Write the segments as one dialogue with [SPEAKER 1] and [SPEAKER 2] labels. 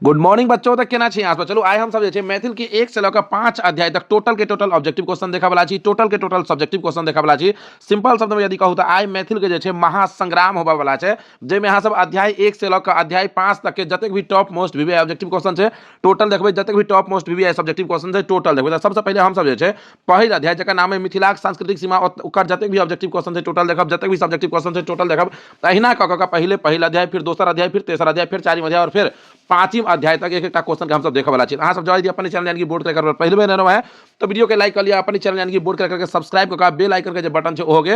[SPEAKER 1] Good morning बच्चों तक केना छी आसपास चलो आइ हम सब जे छै मैथिल के 1 से लेकर 5 अध्याय तक टोटल के टोटल ऑब्जेक्टिव क्वेश्चन देखा वाला छी टोटल के टोटल सब्जेक्टिव क्वेश्चन देखा वाला छी सिंपल शब्द में यदि कहूं तो आइ मैथिल के जे छै महासंग्राम होबा वाला छै जे में अहाँ सब अध्याय 1 से लेकर अध्याय 5 तक के जतेक भी top most VVI objective question छै टोटल देखबै जतेक भी top most VVI subjective question छै टोटल देखबै तो सबसे पहले हम सब जे छै पहिल अध्याय जकर नाम है मिथिलाक सांस्कृतिक सीमा ओकर जतेक भी ऑब्जेक्टिव क्वेश्चन छै टोटल देखब जतेक भी सब्जेक्टिव क्वेश्चन छै टोटल देखब अहिना क क पहले पहिल अध्याय फिर दोसर अध्याय फिर तेसर अध्याय फिर चारिम अध्याय और फिर पांचम अध्याय तक एक एक क्वेश्चन के हम सब देखे वाला छी अहाँ सब जो यदि अपने चैनल यानी कि बोर्ड क्रैकर पर पहले बेर है तो वीडियो के लाइक कर लिया अपने चैनल यानी कि बोर्ड क्रैकर के सब्सक्राइब करके बेल आइकन के जो बटन है ओहो के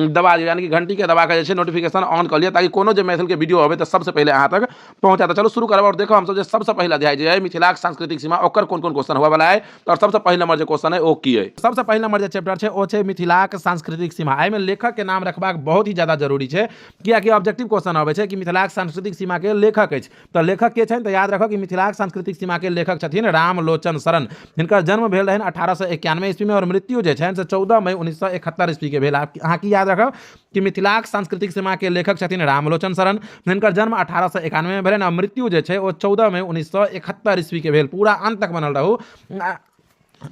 [SPEAKER 1] दबा दिया यानी कि घंटी के दबा के नोटिफिकेशन ऑन कर लिया ताकि कोनो जो मैथिल के वीडियो होवे तो सबसे पहले अहाँ तक पहुंचा तो चलो शुरू करब और देखो हम सब सबसे पहला अध्याय जो है मिथिलाक सांस्कृतिक सीमा ओकर कोन कोन क्वेश्चन होवे वाला है और सबसे पहला नंबर जो क्वेश्चन है ओ की है सबसे पहला नंबर जो चैप्टर है ओ है मिथिलाक सांस्कृतिक सीमा एमे लेखक के नाम रखबाक बहुत ही ज्यादा जरूरी है कियाकि ऑब्जेक्टिव क्वेश्चन आवे छै कि मिथिलाक सांस्कृतिक सीमा के लेखक अछि तो लेखक के छन तो याद रखो कि मिथिलाक सांस्कृतिक सीमा के लेखक छथिन रामलोचन शरण हिनकर जन्म भेल रहन 1891 ईस्वी में और मृत्यु जे छन से 14 मई 1971 ईस्वी के भेल अहाँ की याद रखब कि मिथिलाक सांस्कृतिक सीमा के लेखक छथिन रामलोचन शरण हिनकर जन्म 1891 में भेल और मृत्यु जे छै ओ 14 मई 1971 ईस्वी के भेल पूरा अंत तक बनल रहू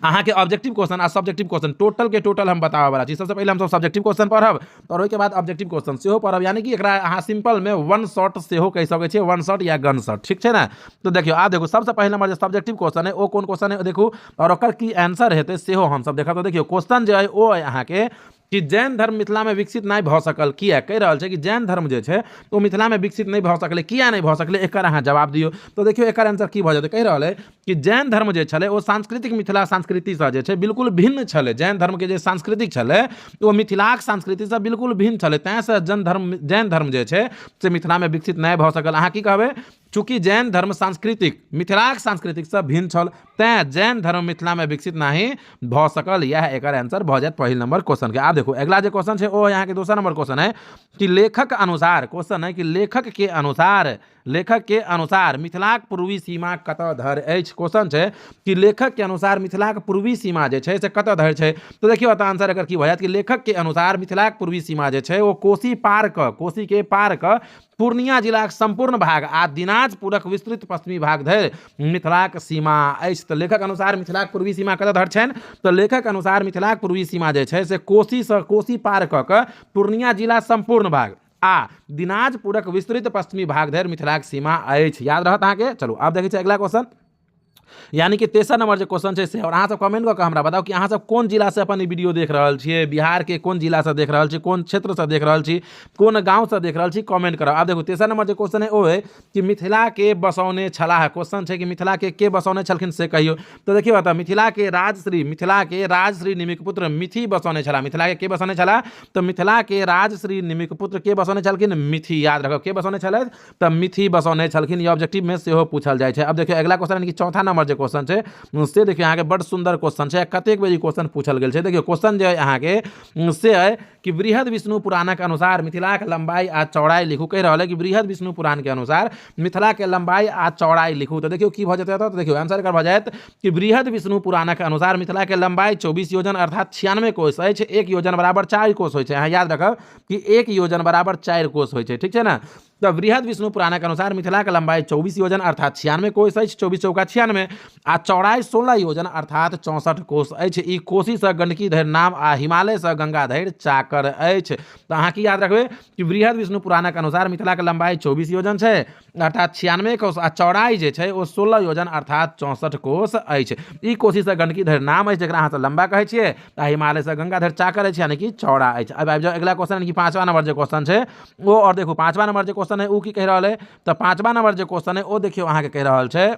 [SPEAKER 1] अहाँ के ऑब्जेक्टिव क्वेश्चन आ सब्जेक्टिव क्वेश्चन टोटल के टोटल हम बतावे वाला छी सबसे पहले हम सब सब्जेक्टिव क्वेश्चन पढ़ब और ओके बाद ऑब्जेक्टिव क्वेश्चन सेहो पढ़ब यानी कि एकरा अहाँ सिंपल में वन शॉट सेहो कह सकै छी वन शॉट या गन शॉट ठीक छै ना तो देखियो आ देखो सबसे पहले नंबर जो सब्जेक्टिव क्वेश्चन है ओ कोन क्वेश्चन है देखो और ओकर की आंसर हेतै सेहो हम सब देखब तो देखियो क्वेश्चन जे है ओ है अहाँ के कि जैन धर्म मिथिला में विकसित नहीं भ सकल किया कह रहल छै कि जैन धर्म जे छै तो मिथिला में विकसित नहीं भ सकले किया नहीं भ सकले एकर अहाँ जवाब दियो तो देखियो एकर आंसर की भ जेतै कह रहल है कि जैन धर्म जे छले ओ सांस्कृतिक मिथिला संस्कृति से जे छै बिल्कुल भिन्न छले जैन धर्म के जे सांस्कृतिक छले ओ मिथिलाक संस्कृति से बिल्कुल भिन्न छले तै से जैन धर्म जे छै से मिथिला में विकसित नहीं भ सकल अहाँ की कहबै चूंकि जैन धर्म सांस्कृतिक मिथिलाक सांस्कृतिक से भिन्न छल तैं जैन धर्म मिथिला में विकसित नहीं भ सकल यह एकर आंसर भ जात पहिल नंबर क्वेश्चन के आब देखो अगला जो क्वेश्चन है वो यहाँ के दूसरा नंबर क्वेश्चन है कि लेखक अनुसार क्वेश्चन है कि लेखक के अनुसार मिथिलाक पूर्वी सीमा कतऽ धरि अछि क्वेश्चन है कि लेखक के अनुसार मिथिलाक पूर्वी सीमा जे छै से कतऽ धरि छै तो देखियो त आंसर एकर की भ जायत कि लेखक के अनुसार मिथिलाक पूर्वी सीमा जे छै ओ कोसी के पार क पूर्णिया जिलाक संपूर्ण भाग आ दिनाजपुरक विस्तृत पश्चिमी भाग धरि मिथिलाक सीमा अछि तो लेखक अनुसार मिथिलाक पूर्वी सीमा कतऽ धरि छनि तो लेखक अनुसार मिथिलाक पूर्वी सीमा जे छै से कोसी पार क के पूर्णिया जिला संपूर्ण भाग आ दिनाजपुरक विस्तृत पश्चिमी भाग धरि मिथिलाक सीमा अछि याद रहत अहाँके चलू आब देखै छी अगला क्वेश्चन यानी कि तेसर नंबर जो क्वेश्चन है से और अहाँ सब कमेंट कऽ के हमरा बताओ कि अहाँ सब कोन जिला से अपन वीडियो देख रहल छियै बिहार के कोन जिला से देख रहल छी कोन क्षेत्र से देख रहल छी कोन गांव से देख रहल छी कमेंट करब आब देखो तेसर नंबर जो क्वेश्चन है ओ है कि मिथिला के बसौने छलाह क्वेश्चन है कि मिथिला के बसौने छलखिन से कहियो तो देखियो बता मिथिला के राजश्री निमिक पुत्र मिथि बसौने छला मिथिला के बसौने छला तो मिथिला के राजश्री निमिक पुत्र के बसौने छलखिन मिथि याद रखब के बसौने छलै तो मिथि बसौने छलखिन ये ऑब्जेक्टिव में सेहो पूछल जाय छै अब देखियो अगला क्वेश्चन यानी कि चौथा नंबर जो क्वेश्चन है से देखिए यहाँ के बड़ सुंदर क्वेश्चन है कतेक बेर क्वेश्चन पूछल गेल है देखियो क्वेश्चन जो है यहाँ के से है कि बृहद विष्णु पुराणक अनुसार मिथिलाक लंबाई आ चौड़ाई लिखू कह रहा है कि बृहद विष्णु पुराण के अनुसार मिथिला के लंबाई आ चौड़ाई लिखू तो देखियो की भ जेतै तो देखियो आंसर कर भ जायत कि बृहद विष्णु पुराणक अनुसार मिथिला के लंबाई 24 योजन अर्थात 96 कोस अछि 1 योजन बराबर 4 कोस होइ छै अहाँ याद रखब कि 1 योजन बराबर 4 कोस होइ छै ठीक छै ना तो बृहद विष्णु पुराण के अनुसार मिथिला के लंबाई 24 योजन अर्थात 96 कोस अछि 24 चौका 96 आ चौड़ाई 16 योजन अर्थात 64 कोस अछि ई कोसी से गंडकी धरि नाम आ हिमालय से गंगा धरि चाकर अछि तो अहाँ की याद रखबै कि बृहद विष्णु पुराण के अनुसार मिथिला के लंबाई 24 योजन छै अर्थात 96 कोस आ चौड़ाई जे छै ओ 16 योजन अर्थात 64 कोस अछि ई कोसी से गंडकी धरि नाम अछि जकरा अहाँ से लंबा कहै छियै आ हिमालय से गंगा धरि चाकर अछि यानी कि चौड़ा अछि अब आबि जाओ अगला क्वेश्चन यानी कि पांचवा नंबर जो क्वेश्चन छै वो और देखो पांचवा नंबर जो क्वेश्चन है वो की कह रहा है तो पांचवा नंबर जो क्वेश्चन है वो देखियो अहाँ के कह रहा है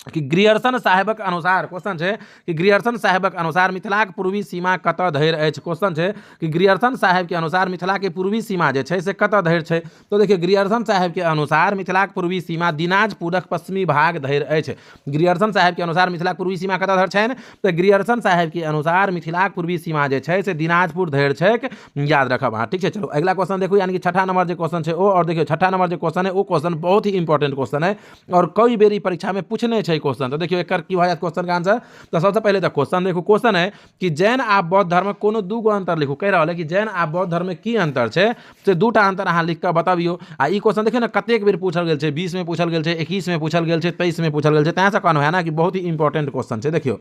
[SPEAKER 1] कि ग्रियर्सन साहेबक अनुसार क्वेश्चन है कि ग्रियर्सन साहेबक अनुसार मिथिलाक पूर्वी सीमा कतऽ धरि अछि क्वेश्चन है कि ग्रियर्सन साहेब के अनुसार मिथिला के पूर्वी सीमा जे छै से कतऽ धरि छै तो देखिए ग्रियर्सन साहेब के अनुसार मिथिलाक पूर्वी सीमा दिनाजपुरक पश्चिमी भाग धरि अछि ग्रियर्सन साहेब के अनुसार मिथिलाक पूर्वी सीमा कतऽ धरि छनि तो ग्रियर्सन साहेब के अनुसार मिथिलाक पूर्वी सीमा जे छै से दिनाजपुर धरि छैक याद रखब अहाँ ठीक है चलो अगला क्वेश्चन देखो यानी कि छठा नंबर जो क्वेश्चन है वो और देखियो छठा नंबर जो क्वेश्चन है वो क्वेश्चन बहुत ही इंपॉर्टेंट क्वेश्चन है और कई बेरी परीक्षा में पूछने छै क्वेश्चन। तो देखियो एकर की भ जायत क्वेश्चन का आंसर। तो सबसे पहले तो क्वेश्चन देखो, क्वेश्चन है कि जैन आ बौद्ध धर्म में कोनो दूगो अंतर लिखू। कह रहल है कि जैन आ बौद्ध धर्म में की अंतर छै से दूटा अंतर अहाँ लिख के बताबियो। आ ई क्वेश्चन देखियो ना कतेक बेर पूछल गेल छै, 20 में पूछल गेल छै, 21 में पूछल गेल छै, 23 में पूछल गेल छै। तें से कहनो है ना कि बहुत ही इंपॉर्टेंट क्वेश्चन छै। देखियो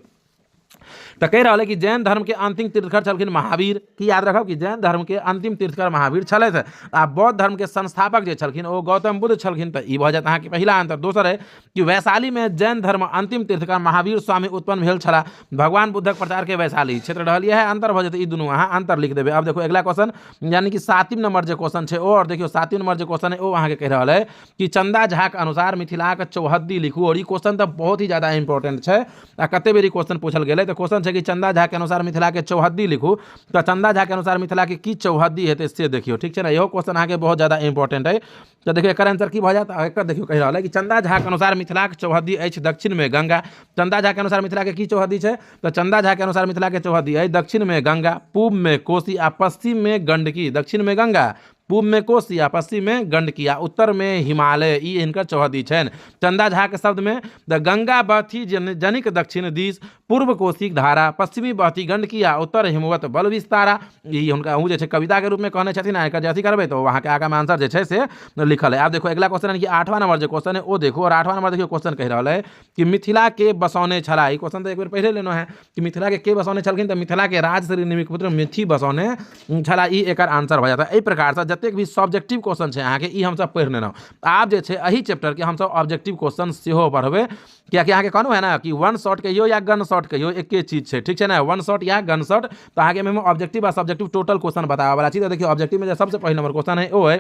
[SPEAKER 1] तो कह रहा है कि जैन धर्म के अंतिम तीर्थकर छलखिन महावीर, की याद रखब कि जैन धर्म के अंतिम तीर्थकर महावीर छलथि। आ बौद्ध धर्म के संस्थापक जे छलखिन ओ गौतम बुद्ध छलखिन। तो ई भ जायत अहाँ के पहिला अंतर। दोसर है कि वैशाली में जैन धर्म अंतिम तीर्थकर महावीर स्वामी उत्पन्न भेल छला। भगवान बुद्धक प्रचार के वैशाली क्षेत्र रहल। यह अंतर भ जायत। ई दुनू अहाँ अंतर लिख देबे। अब देखो अगला क्वेश्चन यानी कि 7 नंबर जो क्वेश्चन है और देखियो 7 नंबर जो क्वेश्चन है वो अहाँ के कह रहा है कि चंदा झा के अनुसार मिथिलाक चौहद्दी लिखू। और ई क्वेश्चन तो बहुत ही ज्यादा इंपॉर्टेंट है। आ कते बेर क्वेश्चन पूछल गेलै। तो क्वेश्चन है कि चंदा झा के अनुसार मिथिला के चौहद्दी लिखू। तो चंदा झा के अनुसार मिथिला के की चौहद्दी हेतै से देखियो, ठीक है ना। इहो क्वेश्चन आगे बहुत ज्यादा इंपॉर्टेंट है। तो देखियो एकर आंसर की भ जायत। एकर देखियो कह रहल है कि चंदा झा के अनुसार मिथिला के चौहद्दी अछि दक्षिण में गंगा। चंदा झा के अनुसार मिथिला के की चौहद्दी छै। तो चंदा झा के अनुसार मिथिला के चौहद्दी अछि दक्षिण में गंगा, पूर्व में कोसी आ पश्चिम में गंडकी। दक्षिण में गंगा, पूर्व में कोसी आ पश्चिम में गंडकी आ उत्तर में हिमालय। ई हिनकर चौहद्दी छनि। चंदा झा के शब्द में द गंगा बहती जनिक दक्षिण दिश, पूर्व कोसी धारा, पश्चिमी बहती गंडकी आ उत्तर हिमवत बल विस्तारा। ई हुनका ऊ जे छै कविता के रूप में कहने छथिन। एकर जे अथी करबै तो वहाँ के आगा में आंसर जे छै से लिखल है। आप देखो अगला क्वेश्चन है कि 8वां नंबर जो क्वेश्चन है वो देखो। और 8वां नंबर देखियो क्वेश्चन कह रहा है कि मिथिला के बसौने छला। ई क्वेश्चन तो एक बेर पहले लेनो है कि मिथिला के बसौने छलखिन। तो मिथिला के राजश्री निमिक पुत्र मिथि बसौने छला। ई एकर आंसर भ जाता है। एहि प्रकार से जतेक भी सब्जेक्टिव क्वेश्चन है अहाँ के ई हम सब पढ़ि लेना। आब जे छै एही चैप्टर के हम सब ऑब्जेक्टिव क्वेश्चन सेहो पढ़बे। कियाकि अहाँ के कहनो है ना कि वन शॉट कहियो या गन शॉट कहियो एके चीज छै, ठीक है ना। वन शॉट या गन शॉट। तो अहाँ के में ऑब्जेक्टिव आ सब्जेक्टिव टोटल क्वेश्चन बतावे वाला छी। तो देखिए ऑब्जेक्टिव में सबसे पहले नंबर क्वेश्चन है वो है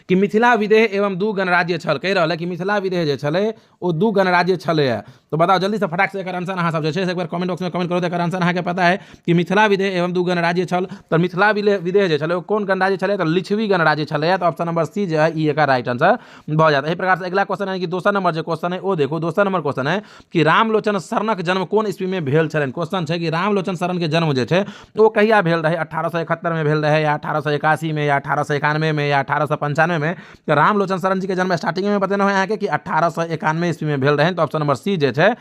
[SPEAKER 1] कि मिथिला विदेह एवं दू गणराज्य छल। कह रहा है कि मिथिला विदेह जे छले वो दू गणराज्य छले। तो बताओ जल्दी से फटाक से एकर आंसर अहाँ सब जे छै से एक बार कमेंट बॉक्स में कमेंट करो। तो एकर आंसर अहाँ के पता है कि मिथिला विदेह एवं दू गणराज्य छल। तो मिथिला विदेह जे छले वो कौन गणराज्य छले। तो लिच्छवी गणराज्य छले। तो ऑप्शन नंबर सी जो है ई एकर राइट आंसर भ जाता है। इस प्रकार से अगला क्वेश्चन है कि दोसर नंबर जो क्वेश्चन है वो देखो। दोसर नंबर क्वेश्चन है कि रामलोचन शरणक जन्म कौन ईस्वी में भेल छलनि। क्वेश्चन है कि रामलोचन शरण के जन्म जे छै वो कहिया भेल रहे। 1871 में भेल रहे या 1881 में या 1891 में या 1895 में। तो रामलोचन शरण जी के जन्म स्टार्टिंग में बतेना है यहाँ के कि 1891 ईस्वी में भेल रहे। तो ऑप्शन नंबर सी जे छै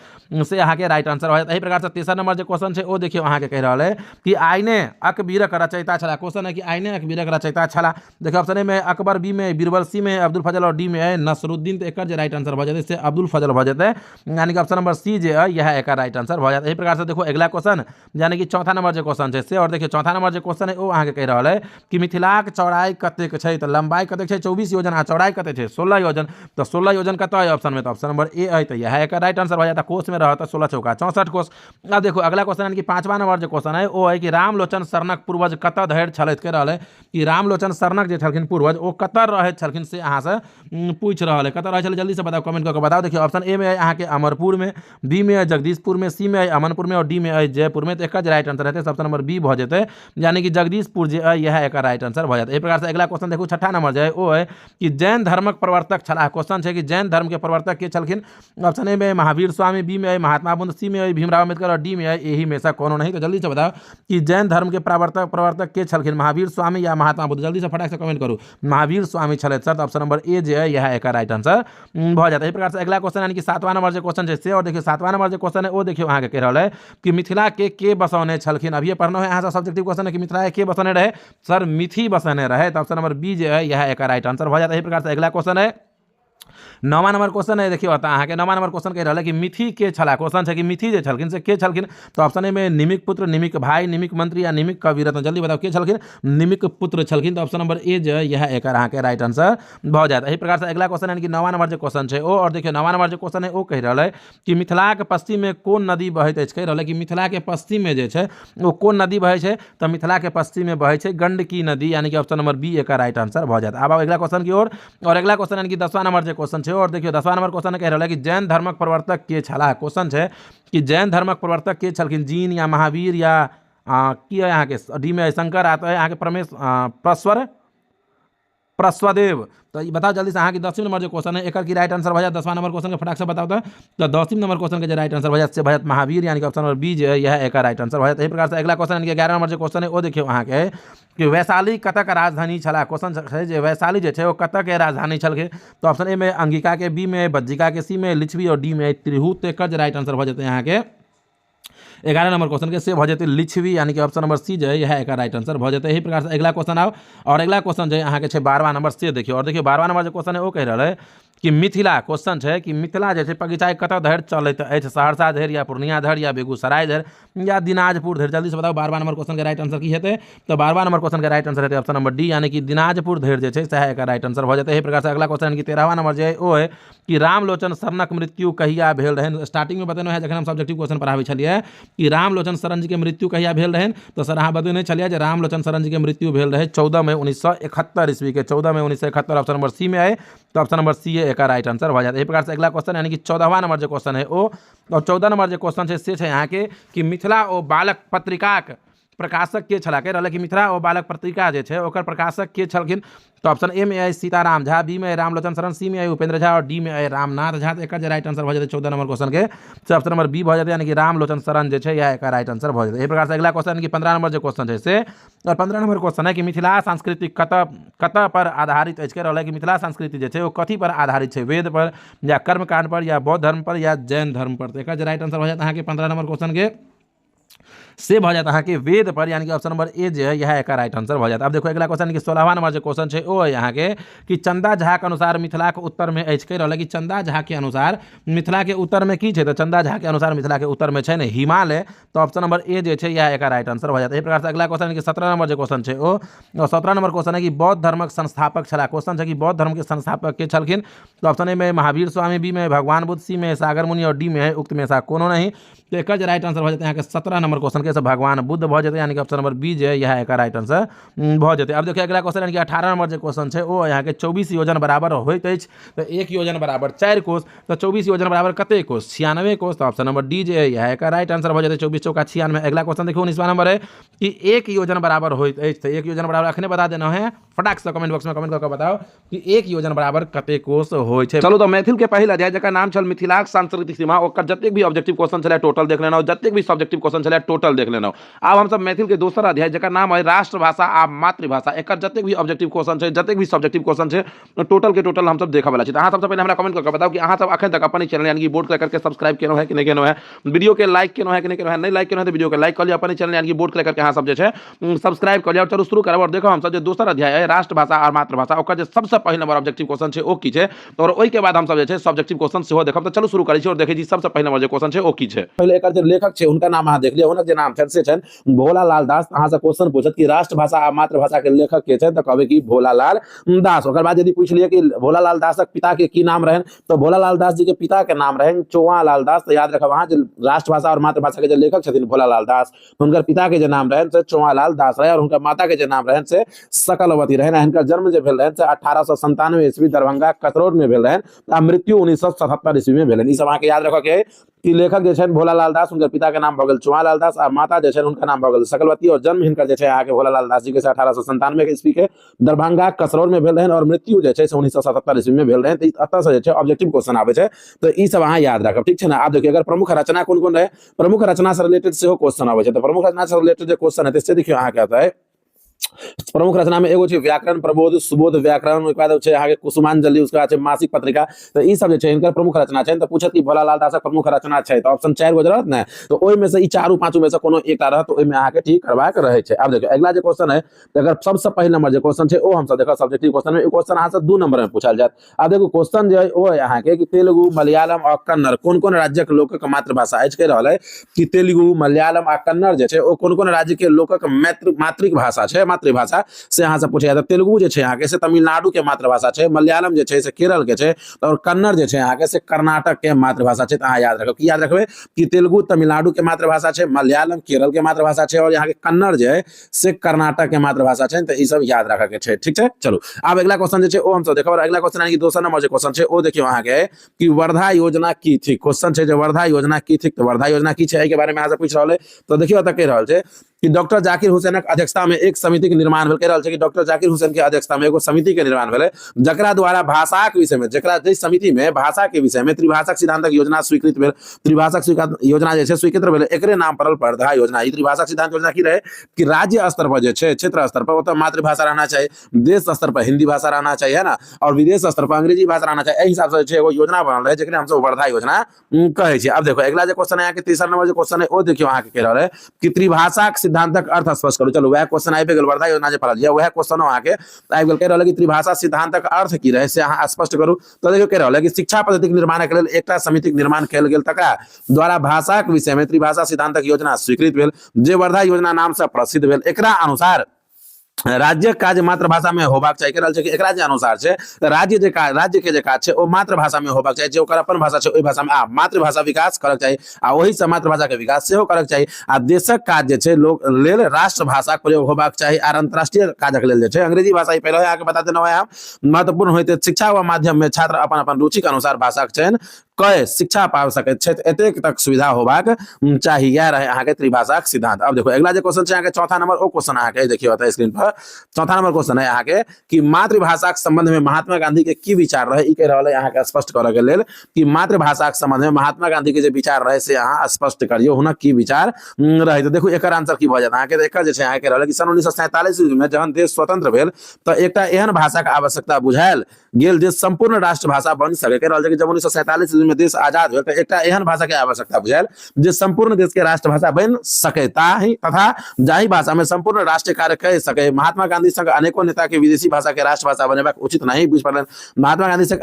[SPEAKER 1] से अहाँ के राइट आंसर हो जाता है। इसी प्रकार से तीसरा नंबर जो क्वेश्चन है वो देखियो अहाँ के कह रहा है कि आइने अकबीरक रचयिता छला। क्वेश्चन है कि आइने अकबीरक रचयिता छला। देखिए ऑप्शन ए में अकबर, बी में बीरबल, सी में अब्दुल फजल और डी में है नसरुद्दीन। तो एक राइट आंसर हो जाता है, इससे अब्दुल फजल हो जाता है। यानी कि ऑप्शन नंबर सी जो है यह एक राइट आंसर हो जाता है। इसी प्रकार से देखो अगला क्वेश्चन यानी कि चौथा नंबर जो क्वेश्चन है से। और देखिए चौथा नंबर जो क्वेश्चन है वो अहाँ के कह रहा है कि मिथिलाक चौड़ाई कतेक छै। तो लंबाई कतेक छै 24 योजन आ चौड़ाई कतेक छै 16 योजन। तो 16 योजन कतऽ है ऑप्शन में। तो ऑप्शन नंबर ए है। तो यह एक राइट आंसर हो जाता है। कोष में रहता 16 चौका 64 कोष। अब देखो अगला क्वेश्चन यानी कि 5वां नंबर जो क्वेश्चन है वो है कि रामलोचन शरणक पूर्वज कतऽ धरि छलथि। कह रहा है कि रामलोचन शरणक जे छलखिन पूर्वज वो कतऽ रहै छलखिन से अहाँ से पूछ रहा है। कतऽ रहै छलै जल्दी से बताओ, कमेंट करके बताओ। देखिए ऑप्शन ए में है अहाँ के अमरपुर में, बी में है जगदीशपुर में, सी में है अमनपुर में और डी में है जयपुर में। तो एक राइट आंसर रहते ऑप्शन नंबर बी भ जेते यानी कि जगदीशपुर जो है यह एक राइट आंसर हो जाता है। इस प्रकार से अगला क्वेश्चन देखो छठा नंबर जो है वो है कि जैन धर्मक प्रवर्तक छला। क्वेश्चन है कि जैन धर्म के प्रवर्तक के छलखिन। ऑप्शन ए में महावीर स्वामी, बी में है महात्मा बुद्ध, सी में है भीमराव अम्बेडकर और डी में है यही में से कोनो नहीं। तो जल्दी से बताओ कि जैन धर्म के प्रवर्तक के छलखिन, महावीर स्वामी या महात्मा बुद्ध। जल्दी से फटाक से कमेंट करो। महावीर स्वामी छले सर। तो ऑप्शन नंबर ए जो है यह एक राइट आंसर हो जाता है। इस प्रकार से अगला क्वेश्चन यानी कि 7वां नंबर जो क्वेश्चन है। और देखिए 7वां नंबर जो क्वेश्चन है वो देखियो अहाँ के कह रहा है कि मिथिला के बसौने छलखिन। अब ये पढ़ना है यहाँ सब्जेक्टिव क्वेश्चन है कि मिथिला के बसौने रहे सर मिथि बसौने रहे। तो ऑप्शन नंबर बी जो है यह एक राइट आंसर हो जाता है। इस प्रकार से अगला क्वेश्चन है 9वां नंबर क्वेश्चन है। देखिए बता अहाँ के 9वां नंबर क्वेश्चन कह रहा है कि मिथि के छला। क्वेश्चन है कि मिथि जे छलखिन से के छलखिन। तो ऑप्शन ए में निमिक पुत्र, निमिक भाई, निमिक मंत्री या निमिक कविरत्न। जल्दी बताओ के छलखिन। निमिक पुत्र छलखिन। तो ऑप्शन नंबर ए जो है यह एक अहाँ के राइट आंसर हो जाता है। इसी प्रकार से अगला क्वेश्चन यानी कि 9वां नंबर जो क्वेश्चन है वो। और देखिए 9वां नंबर जो क्वेश्चन है वो कह रहा है कि मिथिला के पश्चिम में कौन नदी बहैत अछि। कह रहा है कि मिथिला के पश्चिम में जे है वो कौन नदी बहै छै। तो मिथिला के पश्चिम में बहै छै गंडकी नदी। यानी कि ऑप्शन नंबर बी एक राइट आंसर हो जाता है। अब अगला क्वेश्चन की ओर। और अगला क्वेश्चन यानी कि 10वां नंबर जो क्वेश्चन है। और देखिए 10वां नंबर क्वेश्चन कह रहा है कि जैन धर्मक प्रवर्तक के छला। क्वेश्चन है कि जैन धर्मक प्रवर्तक के छलखिन। जीन या महावीर या की है यहाँ के डी में शंकर आता है यहाँ के परमेश परस्वर प्रस्वदेव। तो ये बताओ जल्दी से अहाँ की 10वीं नंबर जो क्वेश्चन है एक की राइट आंसर भजत 10वां नंबर क्वेश्चन के फटाक से बताओ तो 10वीं नंबर क्वेश्चन के जो राइट आंसर भजत से भजत महावीर यानी कि ऑप्शन नंबर बी जो है यह एक राइट आंसर भजत। इसी प्रकार से अगला क्वेश्चन यानी कि 11 नंबर जो क्वेश्चन है वो देखियो अहाँ के कि वैशाली कतक राजधानी छला। क्वेश्चन है जे वैशाली जो है वो कतक के राजधानी छल के। तो ऑप्शन ए में अंगिका के, बी में बज्जिका के, सी में लिच्छवी और डी में त्रिहूत। एक राइट आंसर भजते यहाँ के 11 नंबर क्वेश्चन के से भजते लिच्छवी यानी कि ऑप्शन नंबर सी जो है यह एक राइट आंसर भजते। यही प्रकार से अगला क्वेश्चन आओ और अगला क्वेश्चन जो है यहाँ के 12वां नंबर से देखियो। और देखिए 12वां नंबर जो क्वेश्चन है वो कह रहा है कि मिथिला क्वेश्चन है कि मिथिला जो है बगीचा कतऽ धरि चलैत अछि, सहरसा धरि या पूर्णिया धरि या बेगूसराय धरि या दिनाजपुर धरि। जल्दी से बताओ 12वां नंबर क्वेश्चन के राइट आंसर की हेतै। तो 12वां नंबर क्वेश्चन के राइट आंसर हेतै ऑप्शन नंबर डी यानी कि दिनाजपुर धरि जो है सह एक राइट आंसर भऽ जेतै। एहि प्रकार से अगला क्वेश्चन यानी कि 13वां नंबर जो है वो है कि रामलोचन शरणक मृत्यु कहिया भेल रहनि। स्टार्टिंग में बतेने है जखन हम सब्जेक्टिव क्वेश्चन पढ़ाबै छलियै कि रामलोचन शरण जी के मृत्यु कहिया भेल रहनि। तो सर अहाँ बतेने छलियै जे रामलोचन शरण जी के मृत्यु भेल रहे 14 मई 1971 ईस्वी के। 14 मई 1971 ऑप्शन नंबर सी में आए। तो ऑप्शन नंबर सी है एक राइट आंसर भऽ जाता है। इस प्रकार से अगला क्वेश्चन यानी कि 14वां नंबर जो क्वेश्चन है वो और 14 नंबर जो क्वेश्चन है से है यहाँ के कि मिथिला ओ बालक पत्रिकाक प्रकाशक के छला कह रहा कि मिथिला ओ बालक पत्रिका जो है ओकर प्रकाशक के छलखिन। तो ऑप्शन ए में आई सीताराम झा, बी में रामलोचन शरण, सी में आई उपेंद्र झा और डी में आई रामनाथ झा। तो एक राइट आंसर भऽ जाते 14 नंबर क्वेश्चन के से ऑप्शन नंबर बी भऽ जाते यानी कि रामलोचन शरण जो है यह एक राइट आंसर भऽ जाते। इस प्रकार से अगला क्वेश्चन कि 15 नंबर जो क्वेश्चन है से और 15 नंबर क्वेश्चन है कि मिथिला सांस्कृतिक कतऽ पर आधारित अछि। कह रहा है कि मिथिला संस्कृति जो है वो कथी पर आधारित है, वेद पर या कर्मकांड पर या बौद्ध धर्म पर या जैन धर्म पर। तो एक राइट आंसर भऽ जाता है 15 नंबर क्वेश्चन के से भऽ जाता है कि वेद पर यानी कि ऑप्शन नंबर ए जो है यह एक राइट आंसर भऽ जाता है। अब देखो अगला क्वेश्चन कि 16वां नंबर जो क्वेश्चन है वो है यहाँ के कि चंदा झा के अनुसार मिथिला के उत्तर में अछि। कह रहा है कि चंदा झा के अनुसार मिथिला के उत्तर में की है। तो चंदा झा के अनुसार मिथिला के उत्तर में है हिमालय। तो ऑप्शन नंबर ए जो है यह एक राइट आंसर भऽ जाता है। इस प्रकार से अगला क्वेश्चन कि 17 नंबर जो क्वेश्चन है वो 17 नंबर क्वेश्चन है कि बौद्ध धर्मक संस्थापक छला। क्वेश्चन है कि बौद्ध धर्म के संस्थापक के छलखिन। तो ऑप्शन ए में महावीर स्वामी, बी में भगवान बुद्ध, सी में सागर मुनि और डी में है उक्त में ऐसा कोनो नहीं। तो एक राइट आंसर भऽ जाते हैं यहाँ के 17 नंबर क्वेश्चन के भगवान बुद्ध भऽ जाते यानी कि ऑप्शन नंबर बी जो है यह एक राइट आंसर भऽ जाते। अब देखिए अगला क्वेश्चन यानी कि 18 नंबर जो क्वेश्चन है वो यहाँ के 24 योजन बराबर होइत अछि। तो 1 योजन बराबर 4 कोष। तो 24 योजन बराबर कते कोष, 96 कोष। तो ऑप्शन नंबर डी जो है यह एक राइट आंसर भऽ जाते 24 चौका 96। अगला क्वेश्चन देखिए 19वां नंबर है कि 1 योजन बराबर होइत अछि। तो 1 योजन बराबर अखने बता देना है फटाक से कमेंट बॉक्स में कमेंट करके बताओ कि 1 योजन बराबर कते कोष होइ छै। चलो तो मैथिल के पहिल अध्याय जकर नाम छल मिथिलाक सांस्कृतिक सीमा ओकर जतेक भी ऑब्जेक्टिव क्वेश्चन छलै टोटल देख लेना, जतेक भी सब्जेक्टिव क्वेश्चन छलै टोटल देख लेना। अब हम सब मैथिल के दोसर अध्याय जकर नाम है राष्ट्रभाषा आ मातृभाषा एकर जतेक भी ऑब्जेक्टिव क्वेश्चन छै, जतेक भी सब्जेक्टिव क्वेश्चन छै टोटल के टोटल हम सब देखा वाला छी। अहाँ सबसे पहले हमरा कमेंट करके बताओ कि अहाँ सब अखन तक अपन चैनल यानी कि बोर्ड क्लिक करके सब्सक्राइब केनो है कि नहीं केनो है, वीडियो के लाइक केनो है कि नहीं केनो है। नहीं लाइक केनो है तो वीडियो के लाइक कर लियो, अपन चैनल यानी कि बोर्ड क्लिक करके अहाँ सब जे छै सब्सक्राइब कर लियो। चलो शुरू करब और देखो हम सब जे दोसर अध्याय है राष्ट्रभाषा और मातृभाषा ओकर जे सबसे पहले नंबर ऑब्जेक्टिव क्वेश्चन छै ओ की छै और ओइ के बाद हम सब जे छै सब्जेक्टिव क्वेश्चन सेहो देखब। तो चलो शुरू करै छी और देखै छी सबसे पहले नंबर जे क्वेश्चन छै ओ की छै।
[SPEAKER 2] पहले एकर जे लेखक छै हुनका नाम अहाँ देख लियौ, हुनक जे नाम छै से छन भोलालाल दास। अहाँ से क्वेश्चन पूछत कि राष्ट्रभाषा आ मातृभाषा के लेखक के छै तो कहबे कि भोलालाल दास। ओकर बाद यदि पूछ लिए कि भोलालाल दासक पिता के की नाम रहन तो भोलालाल दास जी के पिता के नाम रहन चौआलाल दास। तो याद रखब अहाँ जे राष्ट्रभाषा और मातृभाषा के जे लेखक छथिन भोलालाल दास हुनकर पिता के जे नाम रहन से चौआलाल दास रहे और हुनकर माता के जे नाम रहन से सकलवती रहन। हिनकर जन्म जे भेल रहन से 1897 ईस्वी दरभंगा कसरौर में भेल रहन आ मृत्यु 1977 ईस्वी में भेल। ई सब अहाँ के याद रखो के कि लेखक जे छन भोलालाल दास, उनकर पिता के नाम भऽ गेल चौआलाल दास आ माता जे छन उनका नाम भऽ गेल सकलवती और जन्म हिनकर जे छै अहाँ के भोलालाल दास जी के 1897 ईस्वी के दरभंगा कसरौर में भेल रहन और मृत्यु जे छै से 1977 ईस्वी में भेल रहन। तो अतः से जे छै ऑब्जेक्टिव क्वेश्चन आबै छै तो ई सब अहाँ याद राखब, ठीक छै ना। आब देखिए अगर प्रमुख रचना कोन कोन रहे, प्रमुख रचना से रिलेटेड सेहो क्वेश्चन आबै छै। तो प्रमुख रचना से रिलेटेड जे क्वेश्चन है से देखियो अहाँ के आता है प्रमुख रचना में एगो छै व्याकरण प्रबोध, सुबोध व्याकरण, ओकर बाद छै अहाँ के कुसुमांजलि, उसके बाद छै मासिक पत्रिका। तो ई सब जे छै इनकर प्रमुख रचना छै। तो पूछत कि भोलालाल दासक प्रमुख रचना छै तो ऑप्शन 4 गो रहत ने, तो ओइ में से ई चारू पांचों में से कोनो एकटा रहत तो ओइ में अहाँ के ठीक करबाक रहे छै। अब देखियो अगला जे क्वेश्चन है अगर सबसे पहले नंबर जे क्वेश्चन छै ओ हम सब देखो सब्जेक्टिव क्वेश्चन में क्वेश्चन अहाँ से 2 नंबर में पूछल जात। अब देखो क्वेश्चन जे है ओ है अहाँ के कि तेलुगु मलयालम और कन्नड़ कोन कोन राज्यक लोकक मातृभाषा अछि। कह रहल है कि तेलुगु मलयालम आ कन्नड़ जे छै ओ कोन कोन राज्य के लोकक मातृक भाषा छै, मातृभाषा से अहाँ से पूछे। तेलुगु जे छै अहाँ के से तमिलनाडु के मातृभाषा छै, मलयालम जे छै से केरल के छै और कन्नड़ जे छै अहाँ के से कर्नाटक के मातृभाषा छै। तो अहाँ याद रखब कि याद रखबे कि तेलुगु तमिलनाडु के मातृभाषा छै, मलयालम केरल के मातृभाषा छै और यहाँ के कन्नड़ जे है से कर्नाटक के मातृभाषा छै। तो ई सब याद रखे के छै, ठीक छै। चलो अब अगला क्वेश्चन जे छै ओ हम सब देखब। अगला क्वेश्चन यानी कि दोसर नंबर जे क्वेश्चन छै ओ देखियो अहाँ के कि वर्धा योजना की थी। क्वेश्चन छै जे वर्धा योजना की थी। तो वर्धा योजना की छै एहि के बारे में अहाँ से पूछ रहल है। तो देखियो त कह रहल छै कि डॉक्टर जाकिर हुसैनक अध्यक्षता में एक समिति के निर्माण भेल। कह रहल छै कि डॉक्टर जाकिर हुसैन के अध्यक्षता में एगो समिति के निर्माण भेलै, जकरा द्वारा भाषाक विषय में, जकरा जे समिति में भाषा के विषय में त्रिभाषक सिद्धांतक योजना स्वीकृत भेल। त्रिभाषक योजना जे छै स्वीकृत भेल, एकरे नाम पड़ल प्रधा योजना। ई त्रिभाषक सिद्धांत योजना की रहे कि राज्य स्तर पर जे छै, क्षेत्र स्तर पर ओतऽ मातृभाषा रहना चाहिए, देश स्तर पर हिंदी भाषा रहना चाहिए, है ना, और विदेश स्तर पर अंग्रेजी भाषा रहना चाहिए। एहि हिसाब से जे छै एगो योजना बनल रहे, जेकरे हम सब वर्धा योजना कहै छी। अब देखो अगला जे क्वेश्चन है यहाँ के तीसरा नंबर जो क्वेश्चन है, वो देखियो अहाँ के कह रहल है कि त्रिभाषाक सिद्धांतक अर्थ स्पष्ट करू। चलो वह क्वेश्चन आबि गेल, वर्धा योजना जे पढ़ल, वह क्वेश्चन अहाँ के आबि गेल। कह रहल है कि त्रिभाषा सिद्धांतक अर्थ की रहे से अहाँ स्पष्ट करू। तो देखियो कह रहल है कि शिक्षा पद्धति के निर्माण के लेल एकटा समिति के निर्माण कयल गेल, तकरा द्वारा भाषाक विषय में त्रिभाषा सिद्धांतक योजना स्वीकृत भेल, जे वर्धा योजना नाम से प्रसिद्ध भेल। एकरा अनुसार राज्य काज मातृभाषा में होबाक चाहिए। कह रहल छै कि एकरा जे अनुसार छै राज्य के जे काज छै ओ मातृभाषा में होबाक चाहिए। जे ओकर अपन भाषा छै ओहि भाषा में मातृभाषा विकास करक चाहिए, आ ओहि से मातृभाषा के विकास सेहो करक चाहिए। आ देशक काज जे छै लोक लेल राष्ट्रभाषा के प्रयोग होबाक चाहिए, आ अंतर्राष्ट्रीय काजक लेल जे छै अंग्रेजी भाषा ही पहले आके बता देना है महत्वपूर्ण होते। शिक्षा व माध्यम में छात्र अपन अपन रुचि के अनुसार भाषा के चयन कय शिक्षा पा सके छै, एतेक तक सुविधा होबाक चाहिए। यह रहे अहाँ के त्रिभाषाक सिद्धांत। अब देखो अगला जो क्वेश्चन छै अहाँ के चौथा नंबर, ओ क्वेश्चन अहाँ के देखियो होता है स्क्रीन पर। चौथा नंबर क्वेश्चन है अहाँ के कि मातृभाषा के संबंध में महात्मा गांधी के की विचार रहे। ई कह रहल है अहाँ के स्पष्ट करऽ के लेल कि मातृभाषा के संबंध में महात्मा गांधी के जे विचार रहे से अहाँ स्पष्ट करियो, हुनक की विचार रहे। तो देखो एकर आंसर की भ जात अहाँ के। एकर जे छै अहाँ के रहल कि सन 1947 ईस्वी में जहन देश स्वतंत्र भेल तो एकटा एहन भाषा के आवश्यकता बुझायल गेल जे संपूर्ण राष्ट्रभाषा बन सके। कह रहल छै कि जब 1947 ईस्वी में देश आजाद भेल तो एकटा एहन भाषा के आवश्यकता बुझायल जे संपूर्ण देश के राष्ट्रभाषा बन सके, तथा जाहि भाषा में संपूर्ण राष्ट्रीय कार्य कह सके। महात्मा गांधी संग अनेकों नेता के विदेशी भाषा के राष्ट्रभाषा बनेबाक उचित नहीं बुझ पड़लन। महात्मा गांधी संग